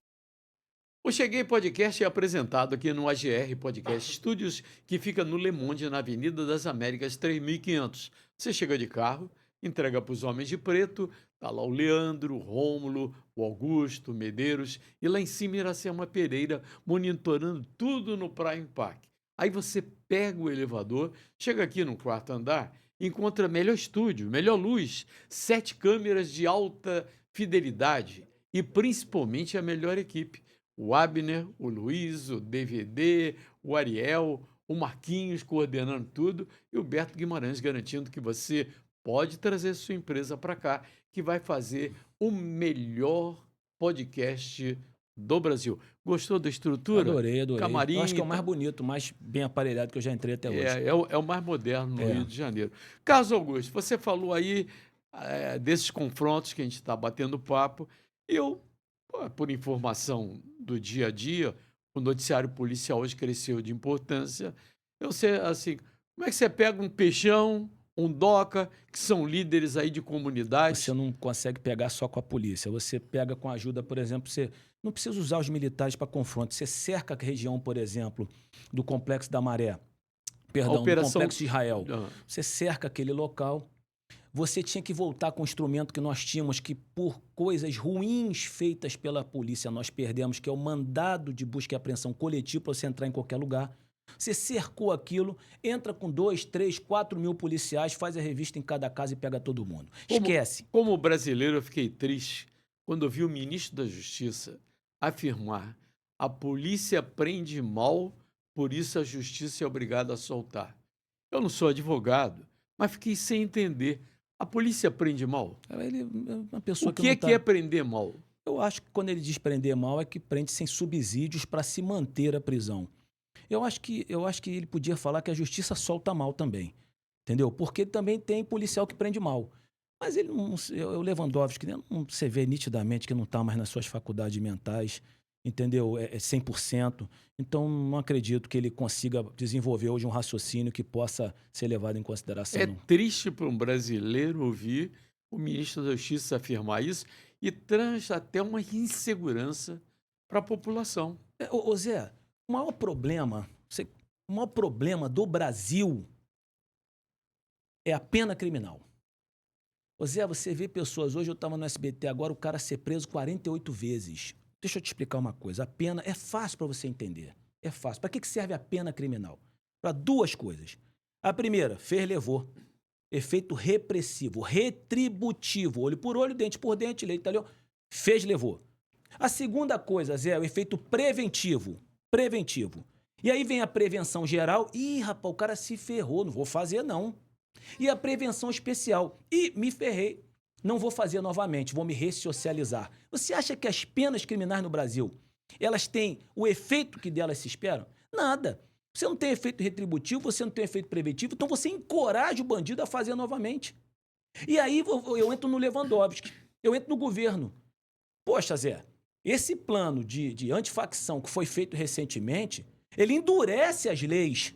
O Cheguei Podcast é apresentado aqui no AGR Podcast Studios, que fica no Le Monde, na Avenida das Américas 3500. Você chega de carro, entrega para os homens de preto, tá lá o Leandro, o Rômulo, o Augusto, o Medeiros, e lá em cima Iracema Pereira monitorando tudo no Prime Park. Aí você pega o elevador, chega aqui no quarto andar, encontra melhor estúdio, melhor luz, 7 câmeras de alta fidelidade e principalmente a melhor equipe. O Abner, o Luiz, o DVD, o Ariel, o Marquinhos coordenando tudo e o Beto Guimarães garantindo que você pode trazer sua empresa para cá, que vai fazer o melhor podcast do Brasil. Gostou da estrutura? Adorei. Camarim. Eu acho que é o mais bonito, mais bem aparelhado que eu já entrei até hoje. É o mais moderno no Rio de Janeiro. Carlos Augusto, você falou aí desses confrontos que a gente está batendo papo. Eu, por informação do dia a dia, o noticiário policial hoje cresceu de importância. Eu sei, assim, como é que você pega um Peixão, um Doca, que são líderes aí de comunidades? Você não consegue pegar só com a polícia. Você pega com a ajuda, por exemplo, você não precisa usar os militares para confronto. Você cerca a região, por exemplo, do Complexo da Maré, do Complexo de Israel. Você cerca aquele local. Você tinha que voltar com o instrumento que nós tínhamos, que por coisas ruins feitas pela polícia nós perdemos, que é o mandado de busca e apreensão coletivo para você entrar em qualquer lugar. Você cercou aquilo, entra com 2, 3, 4 mil policiais, faz a revista em cada casa e pega todo mundo. Esquece. Como brasileiro, eu fiquei triste quando eu vi o ministro da Justiça afirmar: a polícia prende mal, por isso a justiça é obrigada a soltar. Eu não sou advogado, mas fiquei sem entender. A polícia prende mal? Ele é uma pessoa o que é prender mal? Eu acho que quando ele diz prender mal é que prende sem subsídios para se manter a prisão. Eu acho que ele podia falar que a justiça solta mal também, entendeu? Porque também tem policial que prende mal. Mas ele não, o Lewandowski, você vê nitidamente que não está mais nas suas faculdades mentais, entendeu? É 100%. Então, não acredito que ele consiga desenvolver hoje um raciocínio que possa ser levado em consideração. É triste para um brasileiro ouvir o ministro da Justiça afirmar isso e traz até uma insegurança para a população. Ô Zé, o maior problema do Brasil é a pena criminal. Ô Zé, você vê pessoas, hoje eu estava no SBT agora, o cara ser preso 48 vezes. Deixa eu te explicar uma coisa, a pena é fácil para você entender, é fácil. Para que serve a pena criminal? Para 2 coisas. A primeira, fez, levou. Efeito repressivo, retributivo. Olho por olho, dente por dente, leite talhão. Fez, levou. A segunda coisa, Zé, é o efeito preventivo. Preventivo. E aí vem a prevenção geral. Ih, rapaz, o cara se ferrou, não vou fazer não. E a prevenção especial. Ih, me ferrei, não vou fazer novamente, vou me ressocializar. Você acha que as penas criminais no Brasil, elas têm o efeito que delas se esperam? Nada. Você não tem efeito retributivo, você não tem efeito preventivo, então você encoraja o bandido a fazer novamente. E aí eu entro no Lewandowski, eu entro no governo. Poxa, Zé, esse plano de antifacção que foi feito recentemente, ele endurece as leis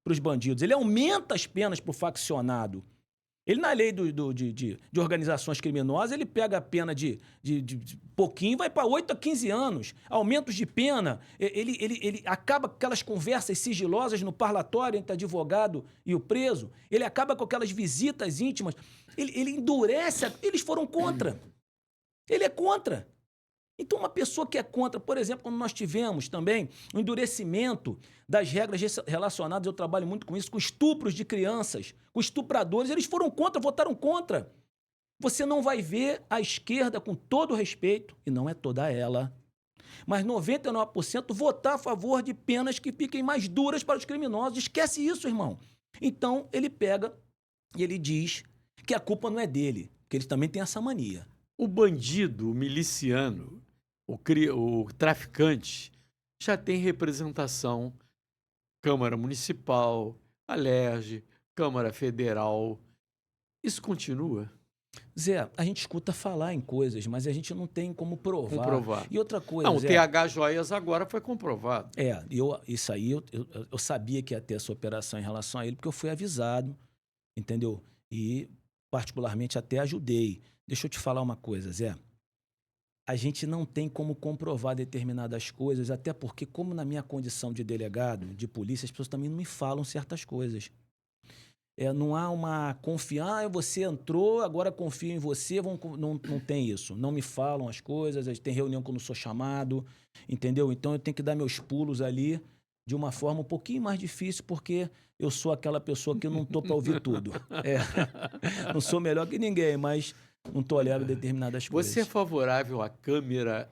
para os bandidos, ele aumenta as penas para o faccionado. Ele, na lei de organizações criminosas, ele pega a pena de pouquinho e vai para 8 a 15 anos. Aumentos de pena, ele acaba com aquelas conversas sigilosas no parlatório entre advogado e o preso, ele acaba com aquelas visitas íntimas, ele endurece, eles foram contra. Ele é contra. Então, uma pessoa que é contra, por exemplo, quando nós tivemos também o endurecimento das regras relacionadas, eu trabalho muito com isso, com estupros de crianças, com estupradores, eles foram contra, votaram contra. Você não vai ver a esquerda, com todo respeito, e não é toda ela, mas 99% votar a favor de penas que fiquem mais duras para os criminosos. Esquece isso, irmão. Então, ele pega e ele diz que a culpa não é dele, que ele também tem essa mania. O bandido, o miliciano, o traficante, já tem representação, Câmara Municipal, Alerj, Câmara Federal. Isso continua? Zé, a gente escuta falar em coisas, mas a gente não tem como provar. E outra coisa, não, Zé, o TH Joias agora foi comprovado. Isso aí eu sabia que ia ter essa operação em relação a ele, porque eu fui avisado, entendeu? E, particularmente, até ajudei. Deixa eu te falar uma coisa, Zé. A gente não tem como comprovar determinadas coisas, até porque, como na minha condição de delegado, de polícia, as pessoas também não me falam certas coisas. Não há uma confiança, você entrou, agora confio em você, não tem isso. Não me falam as coisas, tem reunião quando eu sou chamado, entendeu? Então eu tenho que dar meus pulos ali de uma forma um pouquinho mais difícil, porque eu sou aquela pessoa que eu não estou para ouvir tudo. Não sou melhor que ninguém, mas não tolero determinadas coisas. Você é favorável à câmera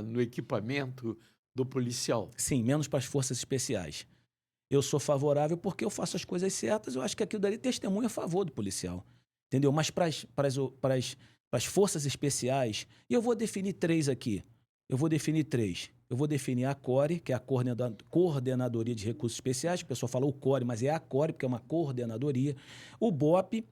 no equipamento do policial? Sim, menos para as forças especiais. Eu sou favorável porque eu faço as coisas certas, eu acho que aquilo dali testemunha a favor do policial, entendeu? Mas para as forças especiais, e eu vou definir 3 aqui, eu vou definir a CORE, que é a Coordenadoria de Recursos Especiais, o pessoal fala o CORE, mas é a CORE, porque é uma coordenadoria, o BOP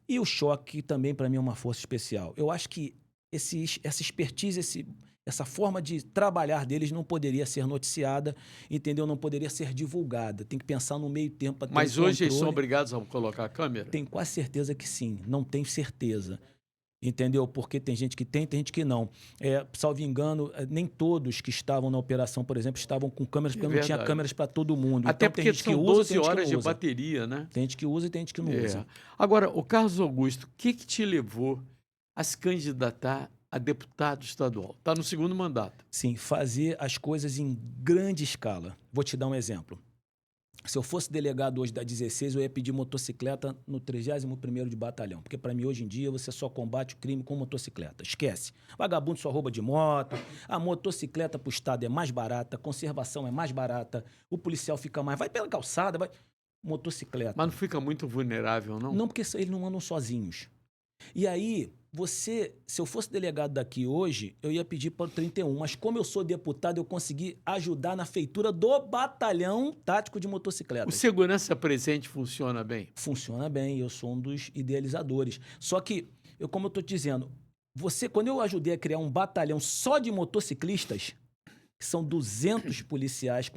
e o choque, também para mim é uma força especial. Eu acho que essa expertise, essa forma de trabalhar deles não poderia ser noticiada, entendeu? Não poderia ser divulgada. Tem que pensar no meio tempo para ter Mas hoje eles são obrigados a colocar a câmera? Tenho quase certeza que sim. Não tenho certeza. Entendeu? Porque tem gente que tem gente que não. Salvo engano, nem todos que estavam na operação, por exemplo, estavam com câmeras, porque não tinha câmeras para todo mundo. Até então, porque tem gente são que usa, 12 tem gente horas que de não usa. bateria, né? Tem gente que usa e tem gente que não usa. Agora, o Carlos Augusto, o que te levou a se candidatar a deputado estadual? Está no 2º mandato. Sim, fazer as coisas em grande escala. Vou te dar um exemplo. Se eu fosse delegado hoje da 16, eu ia pedir motocicleta no 31º de batalhão. Porque para mim, hoje em dia, você só combate o crime com motocicleta. Esquece. Vagabundo só rouba de moto, a motocicleta para o Estado é mais barata, a conservação é mais barata, o policial fica mais... Vai pela calçada, vai... Motocicleta. Mas não fica muito vulnerável, não? Não, porque eles não andam sozinhos. E aí, se eu fosse delegado daqui hoje, eu ia pedir para o 31, mas como eu sou deputado, eu consegui ajudar na feitura do batalhão tático de motocicletas. O segurança presente funciona bem? Funciona bem, eu sou um dos idealizadores. Só que, como eu estou te dizendo, quando eu ajudei a criar um batalhão só de motociclistas, que são 200 policiais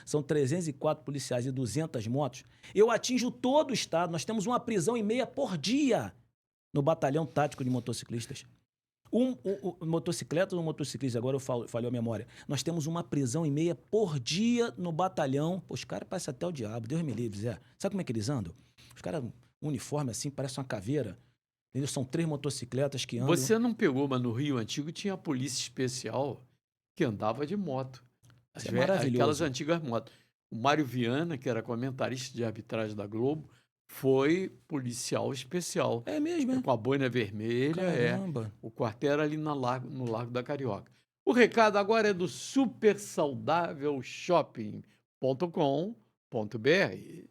são 304 policiais e 200 motos, eu atinjo todo o estado, nós temos 1,5 prisão por dia no batalhão tático de motociclistas. Motocicletas ou motociclistas, agora eu falhou a memória, nós temos 1,5 prisão por dia no batalhão. Pô, os caras parecem até o diabo, Deus me livre, Zé. Sabe como é que eles andam? Os caras, uniforme assim, parece uma caveira. Entendeu? São 3 motocicletas que andam. Você não pegou, mas no Rio Antigo tinha a polícia especial que andava de moto. Maravilhoso. Aquelas antigas motos. O Mário Viana, que era comentarista de arbitragem da Globo, foi policial especial. É mesmo, é? Com a boina vermelha, Caramba. O quartel era ali no Largo da Carioca. O recado agora é do supersaudávelShopping.com.br.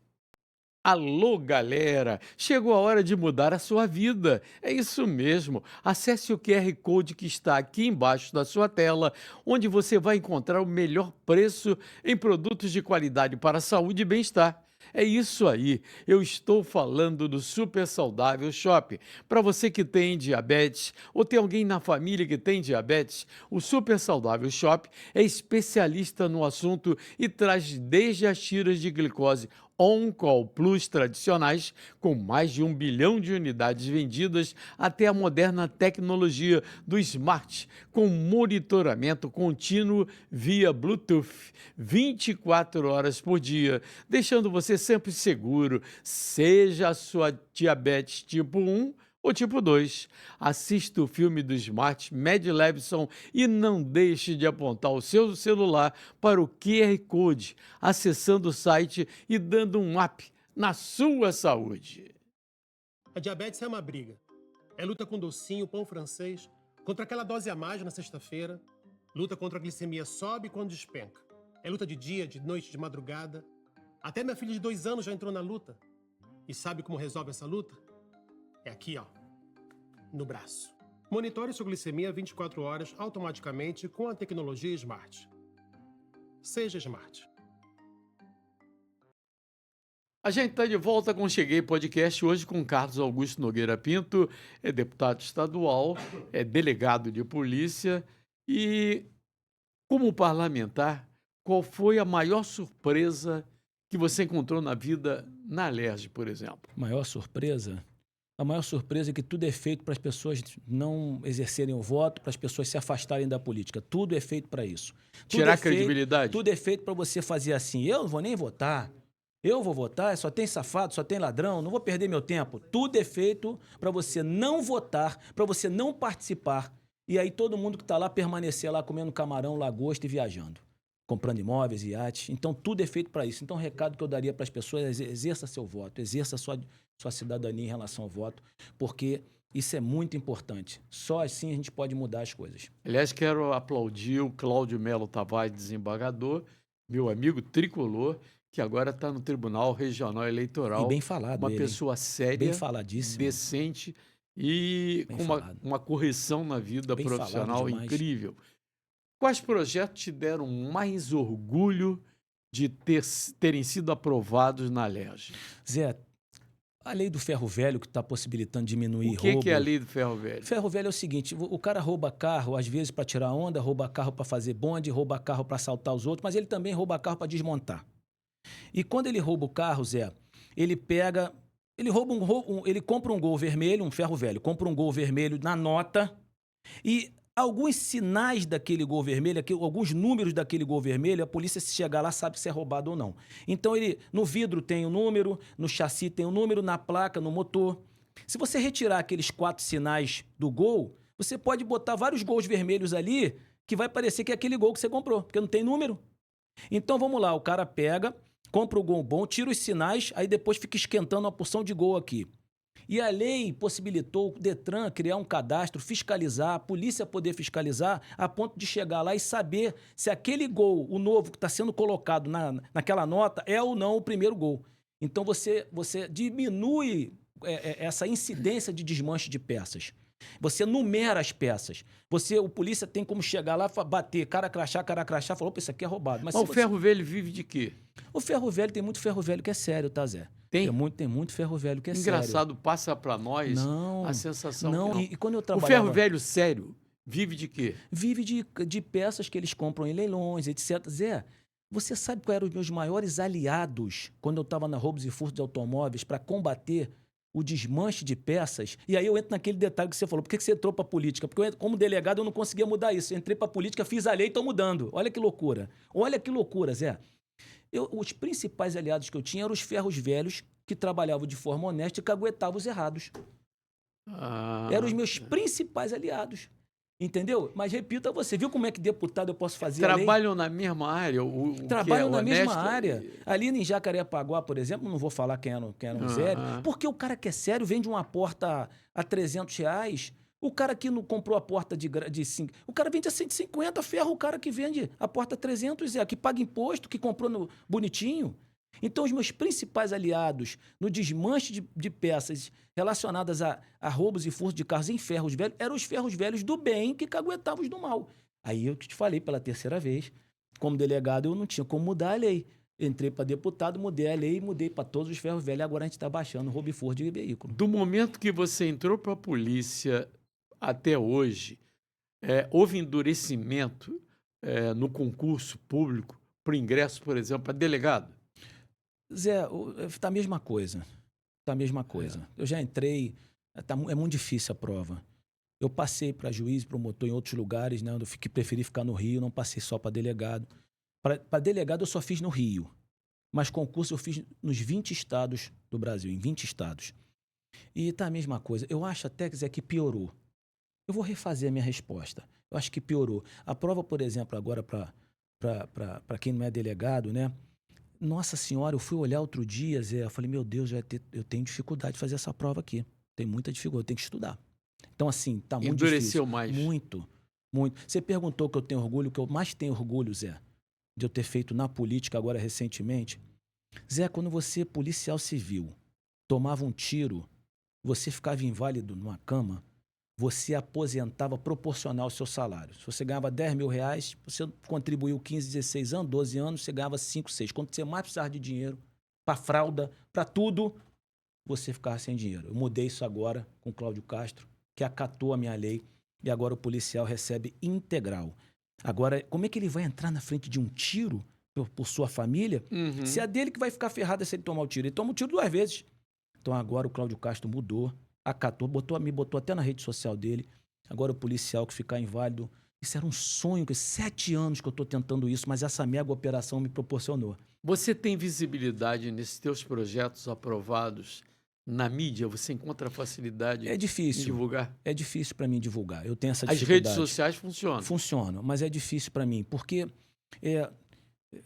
Alô, galera! Chegou a hora de mudar a sua vida. É isso mesmo. Acesse o QR Code que está aqui embaixo da sua tela, onde você vai encontrar o melhor preço em produtos de qualidade para a saúde e bem-estar. É isso aí, eu estou falando do Super Saudável Shop. Para você que tem diabetes ou tem alguém na família que tem diabetes, o Super Saudável Shop é especialista no assunto e traz desde as tiras de glicose On-Call Plus tradicionais, com mais de 1 bilhão de unidades vendidas, até a moderna tecnologia do Smart, com monitoramento contínuo via Bluetooth, 24 horas por dia, deixando você sempre seguro, seja a sua diabetes tipo 1 ou tipo 2. Assista o filme do Smart Mad Levison e não deixe de apontar o seu celular para o QR Code, acessando o site e dando um up na sua saúde. A diabetes é uma briga. É luta com docinho, pão francês, contra aquela dose a mais na sexta-feira, luta contra a glicemia sobe quando despenca. É luta de dia, de noite, de madrugada. Até minha filha de 2 anos já entrou na luta. E sabe como resolve essa luta? É aqui, ó, no braço. Monitore sua glicemia 24 horas automaticamente com a tecnologia Smart. Seja Smart. A gente está de volta com o Cheguei Podcast hoje com Carlos Augusto Nogueira Pinto, é deputado estadual, é delegado de polícia e, como parlamentar, qual foi a maior surpresa que você encontrou na vida na Alerj, por exemplo? Maior surpresa? A maior surpresa é que tudo é feito para as pessoas não exercerem o voto, para as pessoas se afastarem da política. Tudo é feito para isso. Tirar a credibilidade? Tudo é feito para você fazer assim, eu não vou nem votar, eu vou votar, só tem safado, só tem ladrão, não vou perder meu tempo. Tudo é feito para você não votar, para você não participar. E aí todo mundo que está lá permanecer lá comendo camarão, lagosta e viajando, comprando imóveis, iates. Então, tudo é feito para isso. Então, o recado que eu daria para as pessoas é exerça seu voto, exerça sua cidadania em relação ao voto, porque isso é muito importante. Só assim a gente pode mudar as coisas. Aliás, quero aplaudir o Cláudio Melo Tavares, desembargador, meu amigo tricolor, que agora está no Tribunal Regional Eleitoral. E bem falado uma ele, pessoa séria, bem faladíssimo, decente e bem com uma correção na vida bem profissional demais. incrível. Quais projetos te deram mais orgulho de terem sido aprovados na Alerj? Zé, a lei do ferro velho que está possibilitando diminuir O que roubo. é a lei do ferro velho? Ferro velho é o seguinte, o cara rouba carro, às vezes, para tirar onda, rouba carro para fazer bonde, rouba carro para assaltar os outros, mas ele também rouba carro para desmontar. E quando ele rouba o carro, Zé, ele pega... Ele compra um Gol vermelho, um ferro velho, compra um Gol vermelho na nota e alguns sinais daquele Gol vermelho, alguns números daquele Gol vermelho, a polícia, se chegar lá, sabe se é roubado ou não. Então, ele no vidro tem o número, no chassi tem o número, na placa, no motor. Se você retirar aqueles 4 sinais do Gol, você pode botar vários Gols vermelhos ali que vai parecer que é aquele Gol que você comprou, porque não tem número. Então, vamos lá, o cara pega, compra o Gol bom, tira os sinais, aí depois fica esquentando uma porção de Gol aqui. E a lei possibilitou o Detran criar um cadastro, fiscalizar, a polícia poder fiscalizar, a ponto de chegar lá e saber se aquele Gol, o novo que está sendo colocado naquela nota, é ou não o primeiro Gol. Então você diminui essa incidência de desmanche de peças. Você numera as peças. O polícia tem como chegar lá, bater, cara crachá, falou, opa, isso aqui é roubado. Mas o ferro velho vive de quê? O ferro velho, tem muito ferro velho que é sério, tá, Zé? Tem? Tem muito ferro velho que é sério. Engraçado, passa para nós não, a sensação não. que não. E quando eu O trabalhava... ferro velho sério vive de quê? Vive de peças que eles compram em leilões, etc. Zé, você sabe quais eram os meus maiores aliados quando eu estava na roubos e furtos de automóveis para combater o desmanche de peças? E aí eu entro naquele detalhe que você falou. Por que você entrou para a política? Porque como delegado eu não conseguia mudar isso. Eu entrei para a política, fiz a lei e estou mudando. Olha que loucura. Olha que loucura, Zé. Os principais aliados que eu tinha eram os ferros velhos que trabalhavam de forma honesta e caguetavam os errados. Eram os meus principais aliados. Entendeu? Mas repito a você, viu como é que deputado eu posso fazer a lei? Trabalham na mesma área, o que é Trabalham na mesma honesto área. Ali em Jacarepaguá, por exemplo, não vou falar quem era um Zélio, porque o cara que é sério vende uma porta a R$ 300. O cara que não comprou a porta de 5, o cara vende a 150, ferra o cara que vende a porta a 300, que paga imposto, que comprou no bonitinho. Então, os meus principais aliados no desmanche de peças relacionadas a roubos e furtos de carros em ferros velhos eram os ferros velhos do bem que caguetavam os do mal. Aí eu te falei pela terceira vez, como delegado eu não tinha como mudar a lei. Entrei para deputado, mudei a lei, mudei para todos os ferros velhos, agora a gente está baixando roubo e furto de veículo. Do momento que você entrou para a polícia até hoje, houve endurecimento no concurso público para ingresso, por exemplo, para delegado? Zé, tá a mesma coisa. Tá a mesma coisa. Eu já entrei, é muito difícil a prova. Eu passei para juiz, promotor em outros lugares, né? Eu preferi ficar no Rio, não passei só para delegado. Para delegado eu só fiz no Rio, mas concurso eu fiz nos 20 estados do Brasil, em 20 estados. E tá a mesma coisa. Eu acho até, Zé, que piorou. Eu vou refazer a minha resposta. Eu acho que piorou. A prova, por exemplo, agora para quem não é delegado, né? Nossa senhora, eu fui olhar outro dia, Zé, eu falei, meu Deus, eu tenho dificuldade de fazer essa prova aqui. Tem muita dificuldade, eu tenho que estudar. Então, assim, tá muito Endureceu difícil. mais. Muito, muito. Você perguntou que eu tenho orgulho, o que eu mais tenho orgulho, Zé, de eu ter feito na política agora recentemente. Zé, quando você, policial civil, tomava um tiro, você ficava inválido numa cama, você aposentava proporcional ao seu salário. Se você ganhava R$10 mil, você contribuiu 15, 16 anos, 12 anos, você ganhava 5, 6. Quando você mais precisava de dinheiro, para fralda, para tudo, você ficava sem dinheiro. Eu mudei isso agora com o Cláudio Castro, que acatou a minha lei, e agora o policial recebe integral. Agora, como é que ele vai entrar na frente de um tiro por sua família, se é dele que vai ficar ferrada se ele tomar o tiro? Ele toma o tiro 2 vezes. Então agora o Cláudio Castro mudou, acatou, me botou até na rede social dele. Agora o policial que ficar inválido. Isso era um sonho, 7 anos que eu estou tentando isso, mas essa mega operação me proporcionou. Você tem visibilidade nesses teus projetos aprovados na mídia? Você encontra facilidade É difícil. em divulgar? É difícil para mim divulgar. Eu tenho essa As dificuldade. redes sociais funcionam? Funcionam, mas é difícil para mim, porque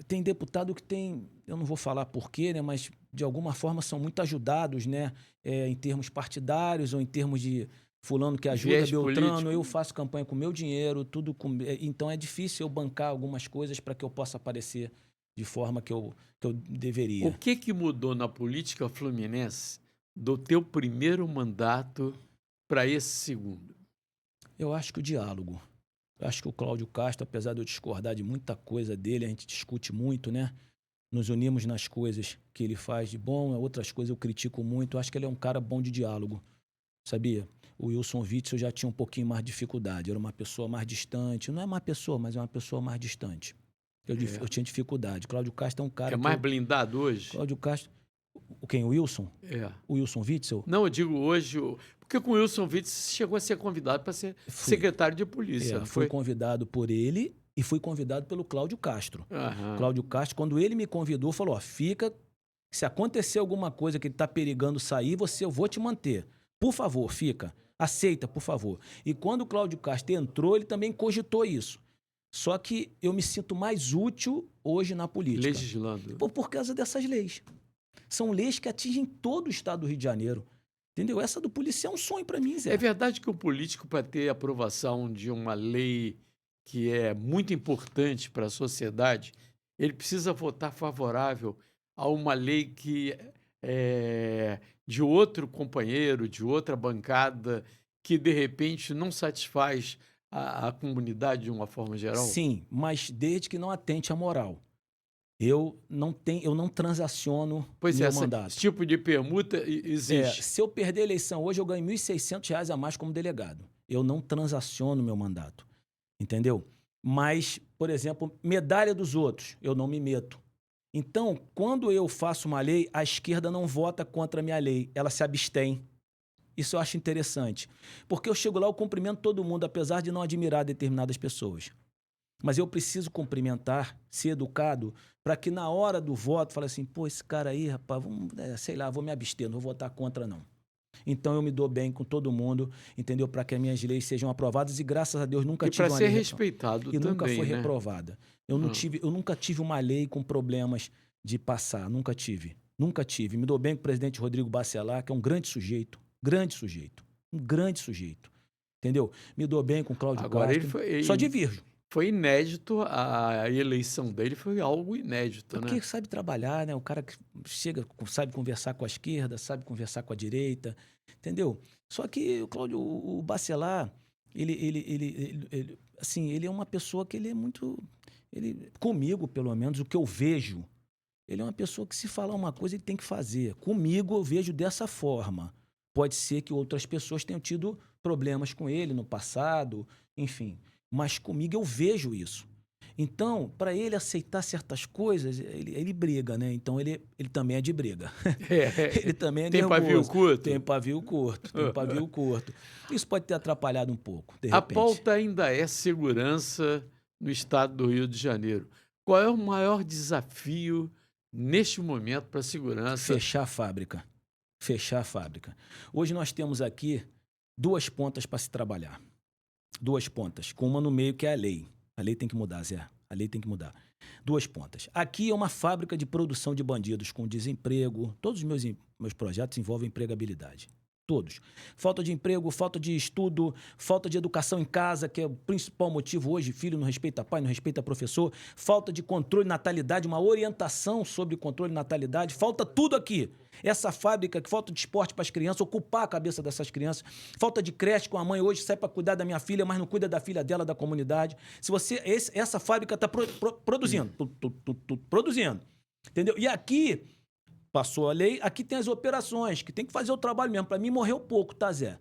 tem deputado que tem, eu não vou falar porquê, né, mas de alguma forma são muito ajudados, né, em termos partidários ou em termos de fulano que ajuda, Viés Beltrano, político. eu faço campanha com meu dinheiro, tudo com, então é difícil eu bancar algumas coisas para que eu possa aparecer de forma que eu deveria. O que mudou na política fluminense do teu primeiro mandato para esse segundo? Eu acho que o diálogo. Eu acho que o Cláudio Castro, apesar de eu discordar de muita coisa dele, a gente discute muito, né? Nos unimos nas coisas que ele faz de bom, outras coisas eu critico muito. Eu acho que ele é um cara bom de diálogo, sabia? O Wilson Witzel já tinha um pouquinho mais de dificuldade, era uma pessoa mais distante. Não é uma pessoa, mas é uma pessoa mais distante. Eu tinha dificuldade. Cláudio Castro é um cara É mais blindado hoje? Cláudio Castro... Quem? O Wilson? É. O Wilson Witzel? Não, eu digo hoje... Porque com o Wilson Witzel você chegou a ser convidado para ser secretário de polícia. Fui convidado por ele e fui convidado pelo Cláudio Castro. Cláudio Castro, quando ele me convidou, falou, fica, se acontecer alguma coisa que ele está perigando sair, eu vou te manter. Por favor, fica. Aceita, por favor. E quando o Cláudio Castro entrou, ele também cogitou isso. Só que eu me sinto mais útil hoje na política. Legislando. Por causa dessas leis. São leis que atingem todo o estado do Rio de Janeiro. Entendeu? Essa do policial é um sonho para mim, Zé. É verdade que o político, para ter aprovação de uma lei que é muito importante para a sociedade, ele precisa votar favorável a uma lei que é de outro companheiro, de outra bancada, que de repente não satisfaz a comunidade de uma forma geral? Sim, mas desde que não atente à moral. Eu não transaciono meu mandato. Esse tipo de permuta existe. Se eu perder a eleição hoje, eu ganho R$ 1.600 a mais como delegado. Eu não transaciono meu mandato. Entendeu? Mas, por exemplo, medalha dos outros, eu não me meto. Então, quando eu faço uma lei, a esquerda não vota contra a minha lei. Ela se abstém. Isso eu acho interessante. Porque eu chego lá, eu cumprimento todo mundo, apesar de não admirar determinadas pessoas. Mas eu preciso cumprimentar, ser educado, para que na hora do voto fale assim, pô, esse cara aí, rapaz, sei lá, vou me abster, não vou votar contra, não. Então eu me dou bem com todo mundo, entendeu? Para que as minhas leis sejam aprovadas e graças a Deus nunca E tive para uma ser lei respeitado e também, nunca foi né? reprovada. Eu nunca tive uma lei com problemas de passar, nunca tive. Nunca tive. Me dou bem com o presidente Rodrigo Bacelar, que é um grande sujeito, um grande sujeito. Entendeu? Me dou bem com o Cláudio Agora ele Castro. foi, Só divirjo. foi inédito, a eleição dele foi algo inédito, É né? porque sabe trabalhar, né? O cara que chega, sabe conversar com a esquerda, sabe conversar com a direita, entendeu? Só que o Cláudio, o Bacelar, assim, ele é uma pessoa que ele é muito... comigo, pelo menos, o que eu vejo, ele é uma pessoa que se falar uma coisa, ele tem que fazer. Comigo, eu vejo dessa forma. Pode ser que outras pessoas tenham tido problemas com ele no passado, enfim. Mas comigo eu vejo isso. Então, para ele aceitar certas coisas, ele briga, né? Então, ele também é de briga. Ele também é Tem nervoso. pavio curto? Tem pavio curto, tem pavio curto. Isso pode ter atrapalhado um pouco, de A repente. pauta ainda é segurança no estado do Rio de Janeiro. Qual é o maior desafio neste momento para a segurança? Fechar a fábrica. Fechar a fábrica. Hoje nós temos aqui 2 pontas para se trabalhar. 2 pontas, com uma no meio que é a lei. A lei tem que mudar, Zé. A lei tem que mudar. 2 pontas. Aqui é uma fábrica de produção de bandidos com desemprego. Todos os meus projetos envolvem empregabilidade. Todos. Falta de emprego, falta de estudo, falta de educação em casa, que é o principal motivo hoje. Filho não respeita pai, não respeita professor. Falta de controle de natalidade, uma orientação sobre controle de natalidade. Falta tudo aqui. Essa fábrica, que falta de esporte para as crianças, ocupar a cabeça dessas crianças. Falta de creche, com a mãe hoje sai para cuidar da minha filha, mas não cuida da filha dela, da comunidade. Se você, essa fábrica está produzindo. Produzindo. Entendeu? E aqui... Passou a lei, aqui tem as operações, que tem que fazer o trabalho mesmo. Para mim, morreu pouco, tá, Zé?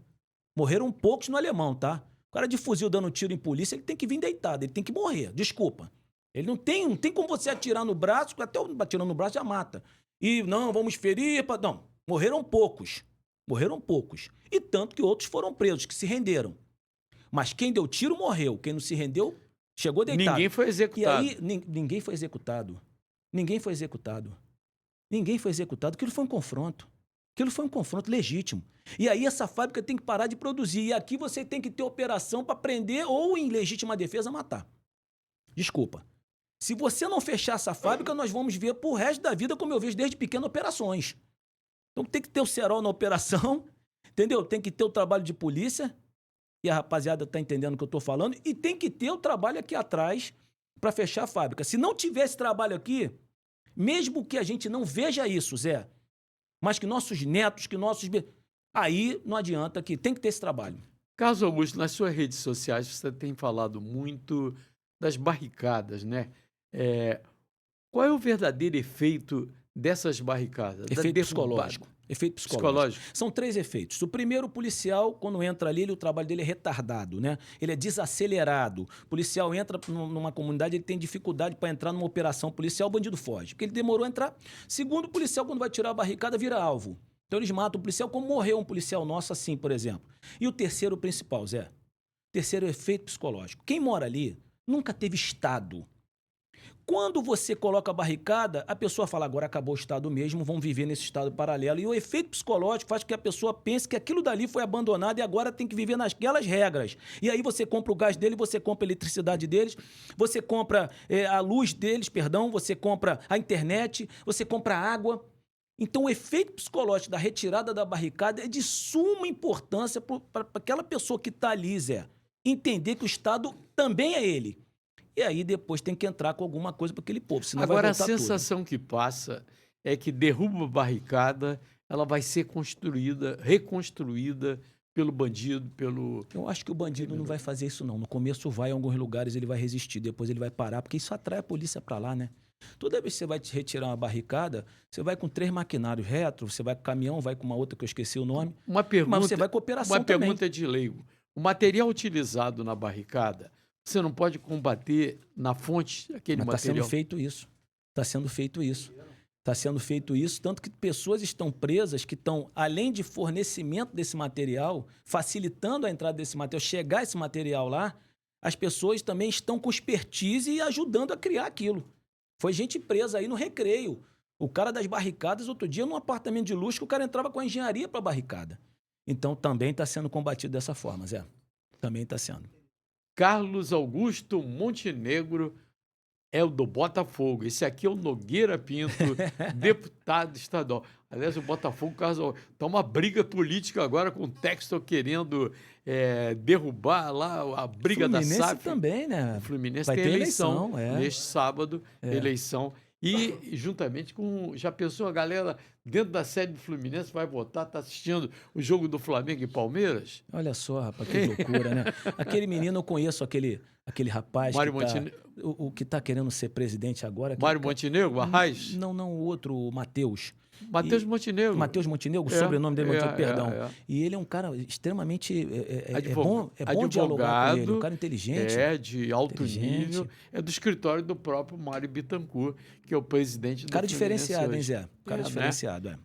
Morreram poucos no alemão, tá? O cara de fuzil dando tiro em polícia, ele tem que vir deitado, ele tem que morrer, desculpa. Ele não tem como você atirar no braço, até atirando no braço já mata. E não, vamos ferir, não. Morreram poucos. Morreram poucos. E tanto que outros foram presos, que se renderam. Mas quem deu tiro morreu, quem não se rendeu chegou deitado. Ninguém foi executado. E aí, ninguém foi executado. Ninguém foi executado. Ninguém foi executado. Aquilo foi um confronto. Aquilo foi um confronto legítimo. E aí essa fábrica tem que parar de produzir. E aqui você tem que ter operação para prender ou, em legítima defesa, matar. Desculpa. Se você não fechar essa fábrica, nós vamos ver pro resto da vida, como eu vejo desde pequeno, operações. Então tem que ter o cerol na operação, entendeu? Tem que ter o trabalho de polícia, e a rapaziada tá entendendo o que eu tô falando, e tem que ter o trabalho aqui atrás para fechar a fábrica. Se não tiver esse trabalho aqui... Mesmo que a gente não veja isso, Zé, mas que nossos netos, aí não adianta, que tem que ter esse trabalho. Carlos Augusto, nas suas redes sociais você tem falado muito das barricadas, né? Qual é o verdadeiro efeito dessas barricadas? Efeito psicológico. Efeito psicológico. São 3 efeitos. O primeiro, o policial, quando entra ali, o trabalho dele é retardado, né? Ele é desacelerado. O policial entra numa comunidade, ele tem dificuldade para entrar numa operação policial, o bandido foge, porque ele demorou a entrar. Segundo, o policial, quando vai tirar a barricada, vira alvo. Então eles matam o policial, como morreu um policial nosso assim, por exemplo. E o terceiro, o principal, Zé. O terceiro é o efeito psicológico. Quem mora ali nunca teve Estado. Quando você coloca a barricada, a pessoa fala, agora acabou o Estado mesmo, vamos viver nesse Estado paralelo. E o efeito psicológico faz com que a pessoa pense que aquilo dali foi abandonado e agora tem que viver naquelas regras. E aí você compra o gás dele, você compra a eletricidade deles, você compra a luz deles, você compra a internet, você compra a água. Então o efeito psicológico da retirada da barricada é de suma importância para aquela pessoa que está ali, Zé. Entender que o Estado também é ele. E aí depois tem que entrar com alguma coisa para aquele povo, senão Agora, vai a voltar sensação que passa é que derruba a barricada, ela vai ser reconstruída pelo bandido, pelo... Eu acho que o bandido não vai fazer isso, não. No começo vai, em alguns lugares ele vai resistir, depois ele vai parar, porque isso atrai a polícia para lá, né? Toda vez que você vai te retirar uma barricada, você vai com 3 maquinários retro, você vai com caminhão, vai com uma outra que eu esqueci o nome, Uma pergunta, mas você vai com operação uma também. pergunta de leigo. O material utilizado na barricada, você não pode combater na fonte aquele Mas está material? sendo feito isso. Está sendo feito isso. Está sendo feito isso, tanto que pessoas estão presas que estão, além de fornecimento desse material, facilitando a entrada desse material, chegar esse material lá, as pessoas também estão com expertise e ajudando a criar aquilo. Foi gente presa aí no Recreio. O cara das barricadas, outro dia, num apartamento de luxo, que o cara entrava com a engenharia para a barricada. Então também está sendo combatido dessa forma, Zé. Também está sendo. Carlos Augusto Montenegro é o do Botafogo. Esse aqui é o Nogueira Pinto, deputado estadual. Aliás, o Botafogo está uma briga política agora com o Textor querendo derrubar lá a briga da Fluminense SAF. também, né? O Fluminense Vai tem ter eleição eleição, neste sábado, eleição. E juntamente com, já pensou a galera dentro da sede do Fluminense vai votar, está assistindo o jogo do Flamengo e Palmeiras? Olha só, rapaz, que loucura, né? Aquele menino, eu conheço aquele rapaz Mário que tá, Montenegro. o que está querendo ser presidente agora. Mário Montenegro, Arraes? Não, o outro, o Matheus. Matheus Montenegro. Matheus Montenegro, o sobrenome dele, perdão. E ele é um cara extremamente... Advogado, é bom dialogar com ele, um cara inteligente. De alto nível. É do escritório do próprio Mário Bittencourt, que é o presidente do Cara Fluminense diferenciado, hein, hoje. Zé? Cara diferenciado, né?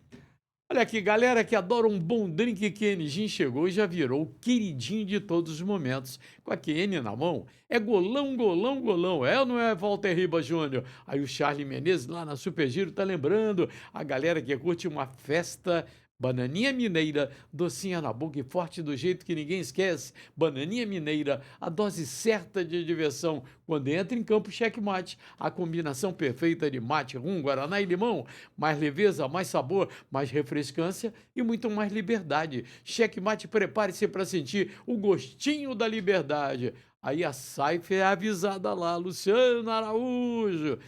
Olha aqui, galera que adora um bom drink, QN Gin chegou e já virou o queridinho de todos os momentos. Com a QN na mão, é golão, golão, golão. É ou não é, Walter Ribas Júnior? Aí o Charlie Menezes lá na Super Giro tá lembrando a galera que curte uma festa... Bananinha mineira, docinha na boca e forte do jeito que ninguém esquece. Bananinha mineira, a dose certa de diversão. Quando entra em campo, checkmate. A combinação perfeita de mate, rum, guaraná e limão. Mais leveza, mais sabor, mais refrescância e muito mais liberdade. Checkmate, prepare-se para sentir o gostinho da liberdade. Aí a Saif é avisada lá, Luciano Araújo,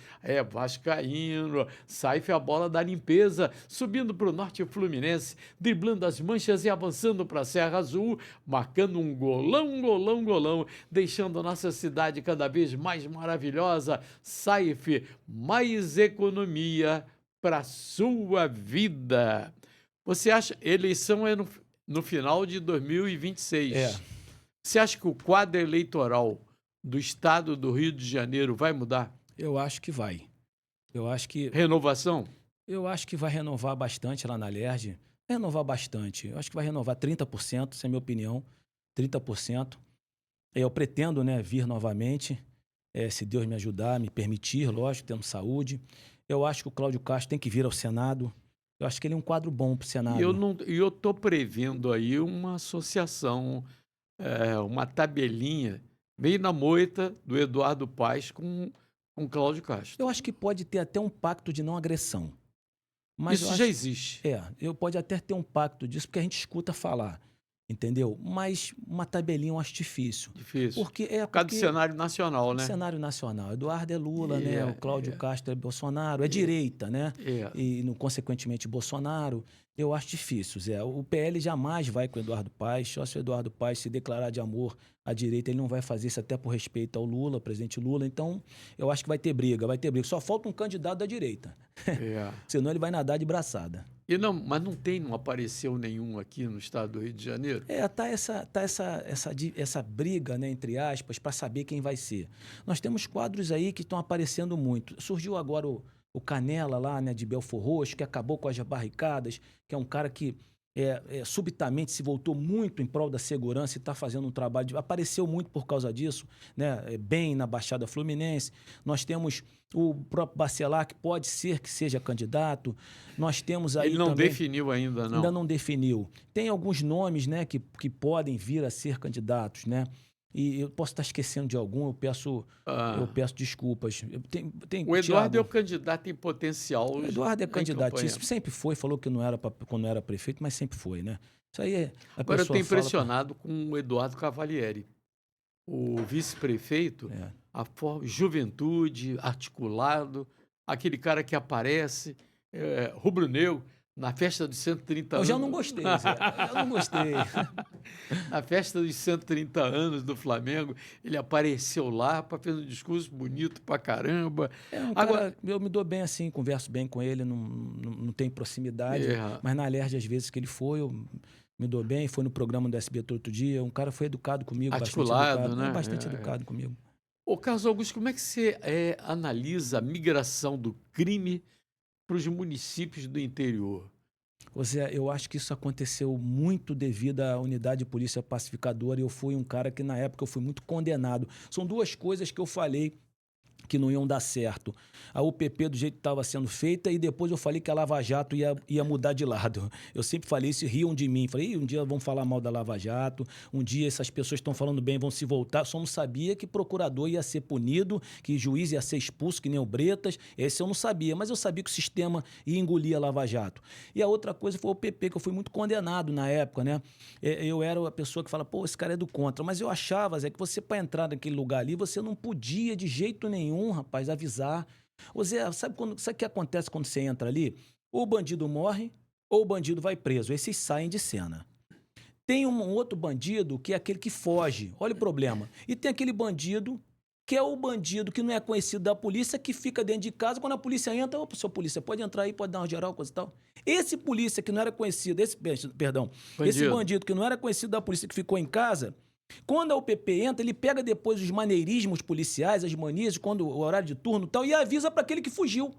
vascaíno, Saif é a bola da limpeza, subindo para o norte fluminense, driblando as manchas e avançando para a Serra Azul, marcando um golão, golão, golão, deixando a nossa cidade cada vez mais maravilhosa. Saif, mais economia para sua vida. Você acha, eleição é no final de 2026. Você acha que o quadro eleitoral do estado do Rio de Janeiro vai mudar? Eu acho que vai. Renovação? Eu acho que vai renovar bastante lá na LERJ. Vai renovar bastante. Eu acho que vai renovar 30%, essa é a minha opinião. 30%. Eu pretendo, né, vir novamente, se Deus me ajudar, me permitir, lógico, tendo saúde. Eu acho que o Cláudio Castro tem que vir ao Senado. Eu acho que ele é um quadro bom para o Senado. E eu estou prevendo aí uma associação... uma tabelinha bem na moita do Eduardo Paes com Cláudio Castro. Eu acho que pode ter até um pacto de não agressão. Mas isso já existe. Eu pode até ter um pacto disso, porque a gente escuta falar, entendeu? Mas uma tabelinha eu acho difícil. Por causa do cenário nacional, né? Cenário nacional. Eduardo é Lula, né? O Cláudio Castro é Bolsonaro, é direita, né? E, consequentemente, Bolsonaro. Eu acho difícil, Zé. O PL jamais vai com o Eduardo Paes. Só se o Eduardo Paes se declarar de amor à direita, ele não vai fazer isso até por respeito ao Lula, presidente Lula. Então, eu acho que vai ter briga. Só falta um candidato da direita. Senão ele vai nadar de braçada. Mas não apareceu nenhum aqui no estado do Rio de Janeiro? Tá essa briga, né, entre aspas, para saber quem vai ser. Nós temos quadros aí que estão aparecendo muito. Surgiu agora o Canela lá, né, de Belfor Roxo, que acabou com as barricadas, que é um cara que subitamente se voltou muito em prol da segurança e está fazendo um trabalho. Apareceu muito por causa disso, né, bem na Baixada Fluminense. Nós temos o próprio Bacelar, que pode ser que seja candidato. Nós temos aí Ele não também, definiu ainda, não? Ainda não definiu. Tem alguns nomes, né, que podem vir a ser candidatos, né? E eu posso estar esquecendo de algum, eu peço desculpas. O Eduardo é o candidato em potencial. O Eduardo é candidatíssimo, sempre foi, falou que não era quando era prefeito, mas sempre foi, né? Isso aí Agora eu estou impressionado com o Eduardo Cavalieri, o vice-prefeito, a juventude, articulado, aquele cara que aparece, rubro-negro, na festa dos 130 anos. Eu já não gostei, Zé. Eu não gostei. Na festa dos 130 anos do Flamengo, ele apareceu lá para fazer um discurso bonito pra caramba. Agora, eu me dou bem assim, converso bem com ele, não tem proximidade, mas na LERJ, às vezes que ele foi, eu me dou bem, foi no programa do SBT outro dia, um cara foi educado comigo, articulado, né? Bastante educado comigo. Ô, Carlos Augusto, como é que você analisa a migração do crime para os municípios do interior? Zé, eu acho que isso aconteceu muito devido à unidade de polícia pacificadora e eu fui um cara que na época eu fui muito condenado. São duas coisas que eu falei que não iam dar certo. A UPP do jeito que estava sendo feita e depois eu falei que a Lava Jato ia mudar de lado. Eu sempre falei isso, riam de mim. Falei, um dia vão falar mal da Lava Jato, um dia essas pessoas estão falando bem, vão se voltar. Só não sabia que procurador ia ser punido, que juiz ia ser expulso, que nem o Bretas. Esse eu não sabia, mas eu sabia que o sistema ia engolir a Lava Jato. E a outra coisa foi o PP, que eu fui muito condenado na época, né? Eu era a pessoa que fala, pô, esse cara é do contra. Mas eu achava, Zé, que você, para entrar naquele lugar ali, você não podia de jeito nenhum, rapaz, avisar. Ô Zé, sabe o que acontece quando você entra ali? Ou o bandido morre, ou o bandido vai preso. Esses saem de cena. Tem um outro bandido que é aquele que foge. Olha o problema. E tem aquele bandido que é o bandido que não é conhecido da polícia, que fica dentro de casa, quando a polícia entra, ô, seu polícia, pode entrar aí, pode dar uma geral, coisa e tal. Esse polícia que não era conhecido, esse bandido que não era conhecido da polícia, que ficou em casa, quando a UPP entra, ele pega depois os maneirismos policiais, as manias, quando o horário de turno e tal, e avisa para aquele que fugiu.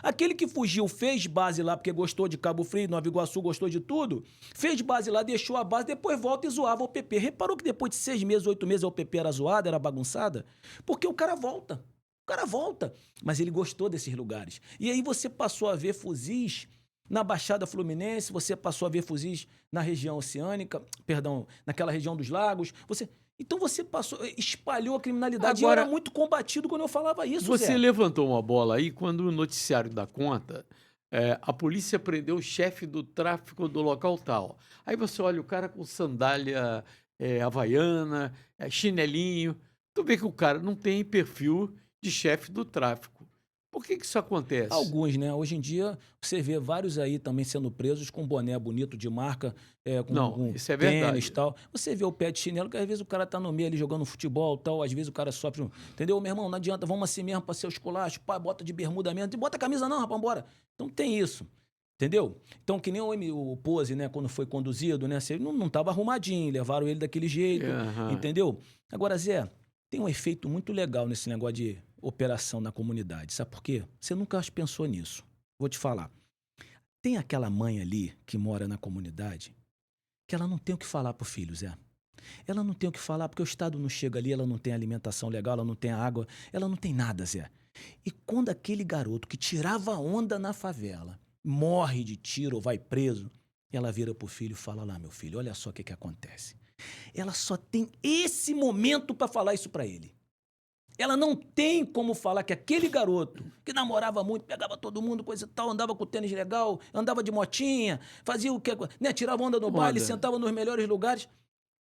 Aquele que fugiu fez base lá, porque gostou de Cabo Frio, Nova Iguaçu, gostou de tudo, fez base lá, deixou a base, depois volta e zoava a UPP. Reparou que depois de 6 meses, 8 meses, a UPP era zoada, era bagunçada? Porque o cara volta. O cara volta. Mas ele gostou desses lugares. E aí você passou a ver fuzis na Baixada Fluminense, você passou a ver fuzis na região oceânica, perdão, naquela região dos lagos. Então você espalhou a criminalidade. Agora, e eu era muito combatido quando eu falava isso, você Zé. levantou uma bola aí quando o noticiário dá conta, a polícia prendeu o chefe do tráfico do local tal. Aí você olha o cara com sandália havaiana, chinelinho. Tu vê que o cara não tem perfil de chefe do tráfico. Por que isso acontece? Alguns, né? Hoje em dia, você vê vários aí também sendo presos com boné bonito de marca, com Isso é tênis verdade. e tal. Você vê o pé de chinelo, que às vezes o cara tá no meio ali jogando futebol e tal, às vezes o cara sofre, entendeu? Meu irmão, não adianta, vamos assim mesmo pra ser o esculacho, pá, bota de bermuda mesmo, bota a camisa não, rapaz, bora. Então tem isso, entendeu? Então que nem o Pose, né, quando foi conduzido, né, você não tava arrumadinho, levaram ele daquele jeito, entendeu? Agora, Zé, tem um efeito muito legal nesse negócio de operação na comunidade. Sabe por quê? Você nunca pensou nisso. Vou te falar. Tem aquela mãe ali que mora na comunidade que ela não tem o que falar pro filho, Zé. Ela não tem o que falar porque o Estado não chega ali, ela não tem alimentação legal, ela não tem água, ela não tem nada, Zé. E quando aquele garoto que tirava onda na favela morre de tiro ou vai preso, ela vira pro filho e fala lá, meu filho, olha só o que acontece. Ela só tem esse momento para falar isso para ele. Ela não tem como falar que aquele garoto que namorava muito, pegava todo mundo, coisa e tal, andava com tênis legal, andava de motinha, fazia o que, né, tirava onda no baile, sentava nos melhores lugares.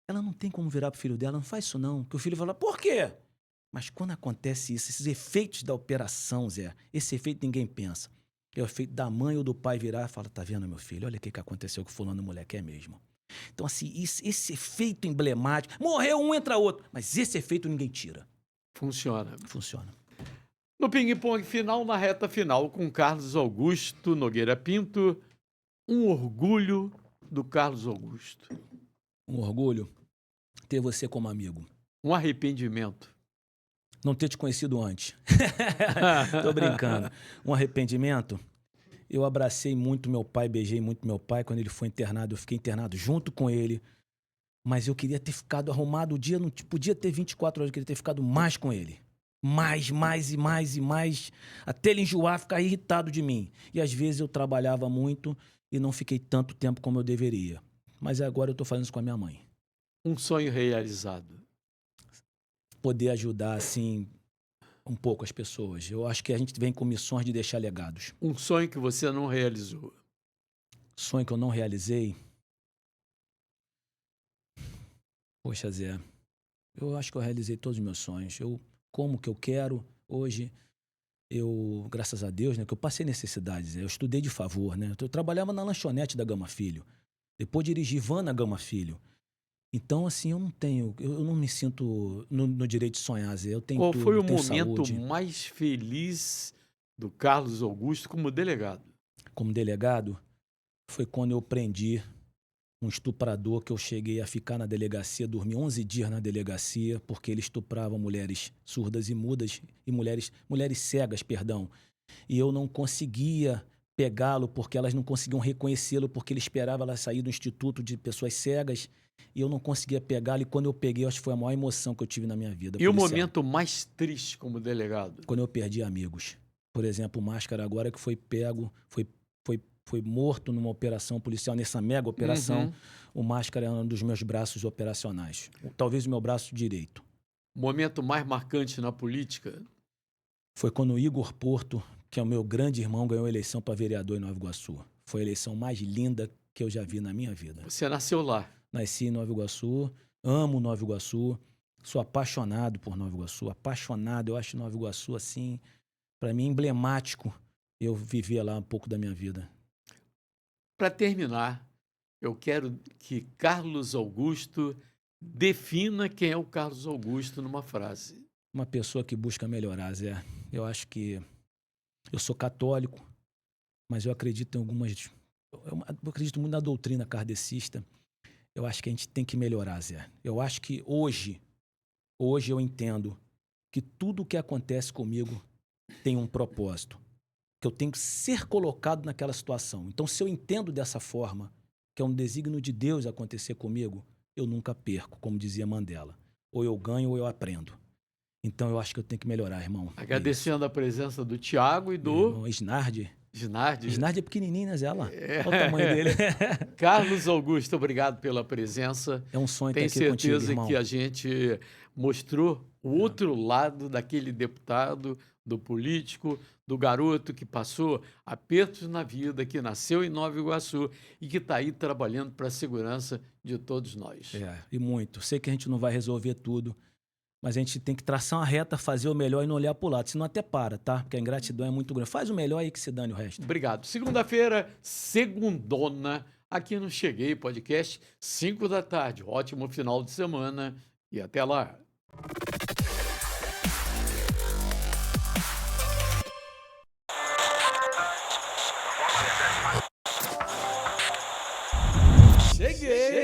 Ela não tem como virar pro filho dela, não faz isso não, que o filho fala, por quê? Mas quando acontece isso, esses efeitos da operação, Zé, esse efeito ninguém pensa. É o efeito da mãe ou do pai virar e falar, tá vendo, meu filho, olha o que aconteceu com fulano moleque, é mesmo. Então, assim, esse efeito emblemático, morreu um, entra outro, mas esse efeito ninguém tira. Funciona. Funciona. No ping-pong final, na reta final, com Carlos Augusto Nogueira Pinto, um orgulho do Carlos Augusto. Um orgulho ter você como amigo. Um arrependimento. Não ter te conhecido antes. Tô brincando. Um arrependimento. Eu abracei muito meu pai, beijei muito meu pai. Quando ele foi internado, eu fiquei internado junto com ele. Mas eu queria ter ficado arrumado o dia, não podia ter 24 horas, eu queria ter ficado mais com ele. Mais, até ele enjoar, ficar irritado de mim. E às vezes eu trabalhava muito e não fiquei tanto tempo como eu deveria. Mas agora eu tô fazendo isso com a minha mãe. Um sonho realizado. Poder ajudar, assim, um pouco as pessoas. Eu acho que a gente vem com missões de deixar legados. Um sonho que você não realizou. Sonho que eu não realizei? Poxa, Zé, eu acho que eu realizei todos os meus sonhos. Eu como o que eu quero hoje. Eu, graças a Deus, né, que eu passei necessidades. Eu estudei de favor, né? Eu trabalhava na lanchonete da Gama Filho. Depois dirigi van na Gama Filho. Então, assim, eu não me sinto no direito de sonhar, Zé. Eu tenho Qual tudo, foi o tenho momento saúde. mais feliz do Carlos Augusto como delegado? Como delegado, foi quando eu prendi um estuprador que eu cheguei a ficar na delegacia, dormi 11 dias na delegacia, porque ele estuprava mulheres surdas e mudas e mulheres cegas, perdão. E eu não conseguia pegá-lo porque elas não conseguiam reconhecê-lo, porque ele esperava ela sair do instituto de pessoas cegas e eu não conseguia pegá-lo. E quando eu peguei, acho que foi a maior emoção que eu tive na minha vida. E o policial. momento mais triste como delegado? Quando eu perdi amigos. Por exemplo, o Máscara agora que foi pego, foi morto numa operação policial, nessa mega operação. O Máscara é um dos meus braços operacionais. Talvez o meu braço direito. O momento mais marcante na política? Foi quando o Igor Porto, que é o meu grande irmão, ganhou a eleição para vereador em Nova Iguaçu. Foi a eleição mais linda que eu já vi na minha vida. Você nasceu lá? Nasci em Nova Iguaçu, amo Nova Iguaçu, sou apaixonado por Nova Iguaçu, apaixonado. Eu acho Nova Iguaçu, assim, para mim, emblemático. Eu vivia lá um pouco da minha vida. Para terminar, eu quero que Carlos Augusto defina quem é o Carlos Augusto numa frase. Uma pessoa que busca melhorar, Zé. Eu acho que eu sou católico, mas eu acredito em algumas... Eu acredito muito na doutrina kardecista. Eu acho que a gente tem que melhorar, Zé. Eu acho que hoje eu entendo que tudo o que acontece comigo tem um propósito. Que eu tenho que ser colocado naquela situação. Então, se eu entendo dessa forma, que é um desígnio de Deus acontecer comigo, eu nunca perco, como dizia Mandela. Ou eu ganho ou eu aprendo. Então, eu acho que eu tenho que melhorar, irmão. Agradecendo a presença do Thiago e do... Irmão, Snardi. Snardi É pequenininho, né, Zé? Olha lá. Olha o tamanho dele. Carlos Augusto, obrigado pela presença. É um sonho estar Tenho aqui contigo, certeza irmão. que a gente mostrou o outro lado daquele deputado, do político, do garoto que passou apertos na vida, que nasceu em Nova Iguaçu e que está aí trabalhando para a segurança de todos nós. E muito. Sei que a gente não vai resolver tudo, mas a gente tem que traçar uma reta, fazer o melhor e não olhar para o lado. Senão até para, tá? Porque a ingratidão é muito grande. Faz o melhor aí que se dane o resto. Obrigado. Segunda-feira, segundona, aqui no Cheguei Podcast, 5 da tarde. Ótimo final de semana e até lá. Cheguei!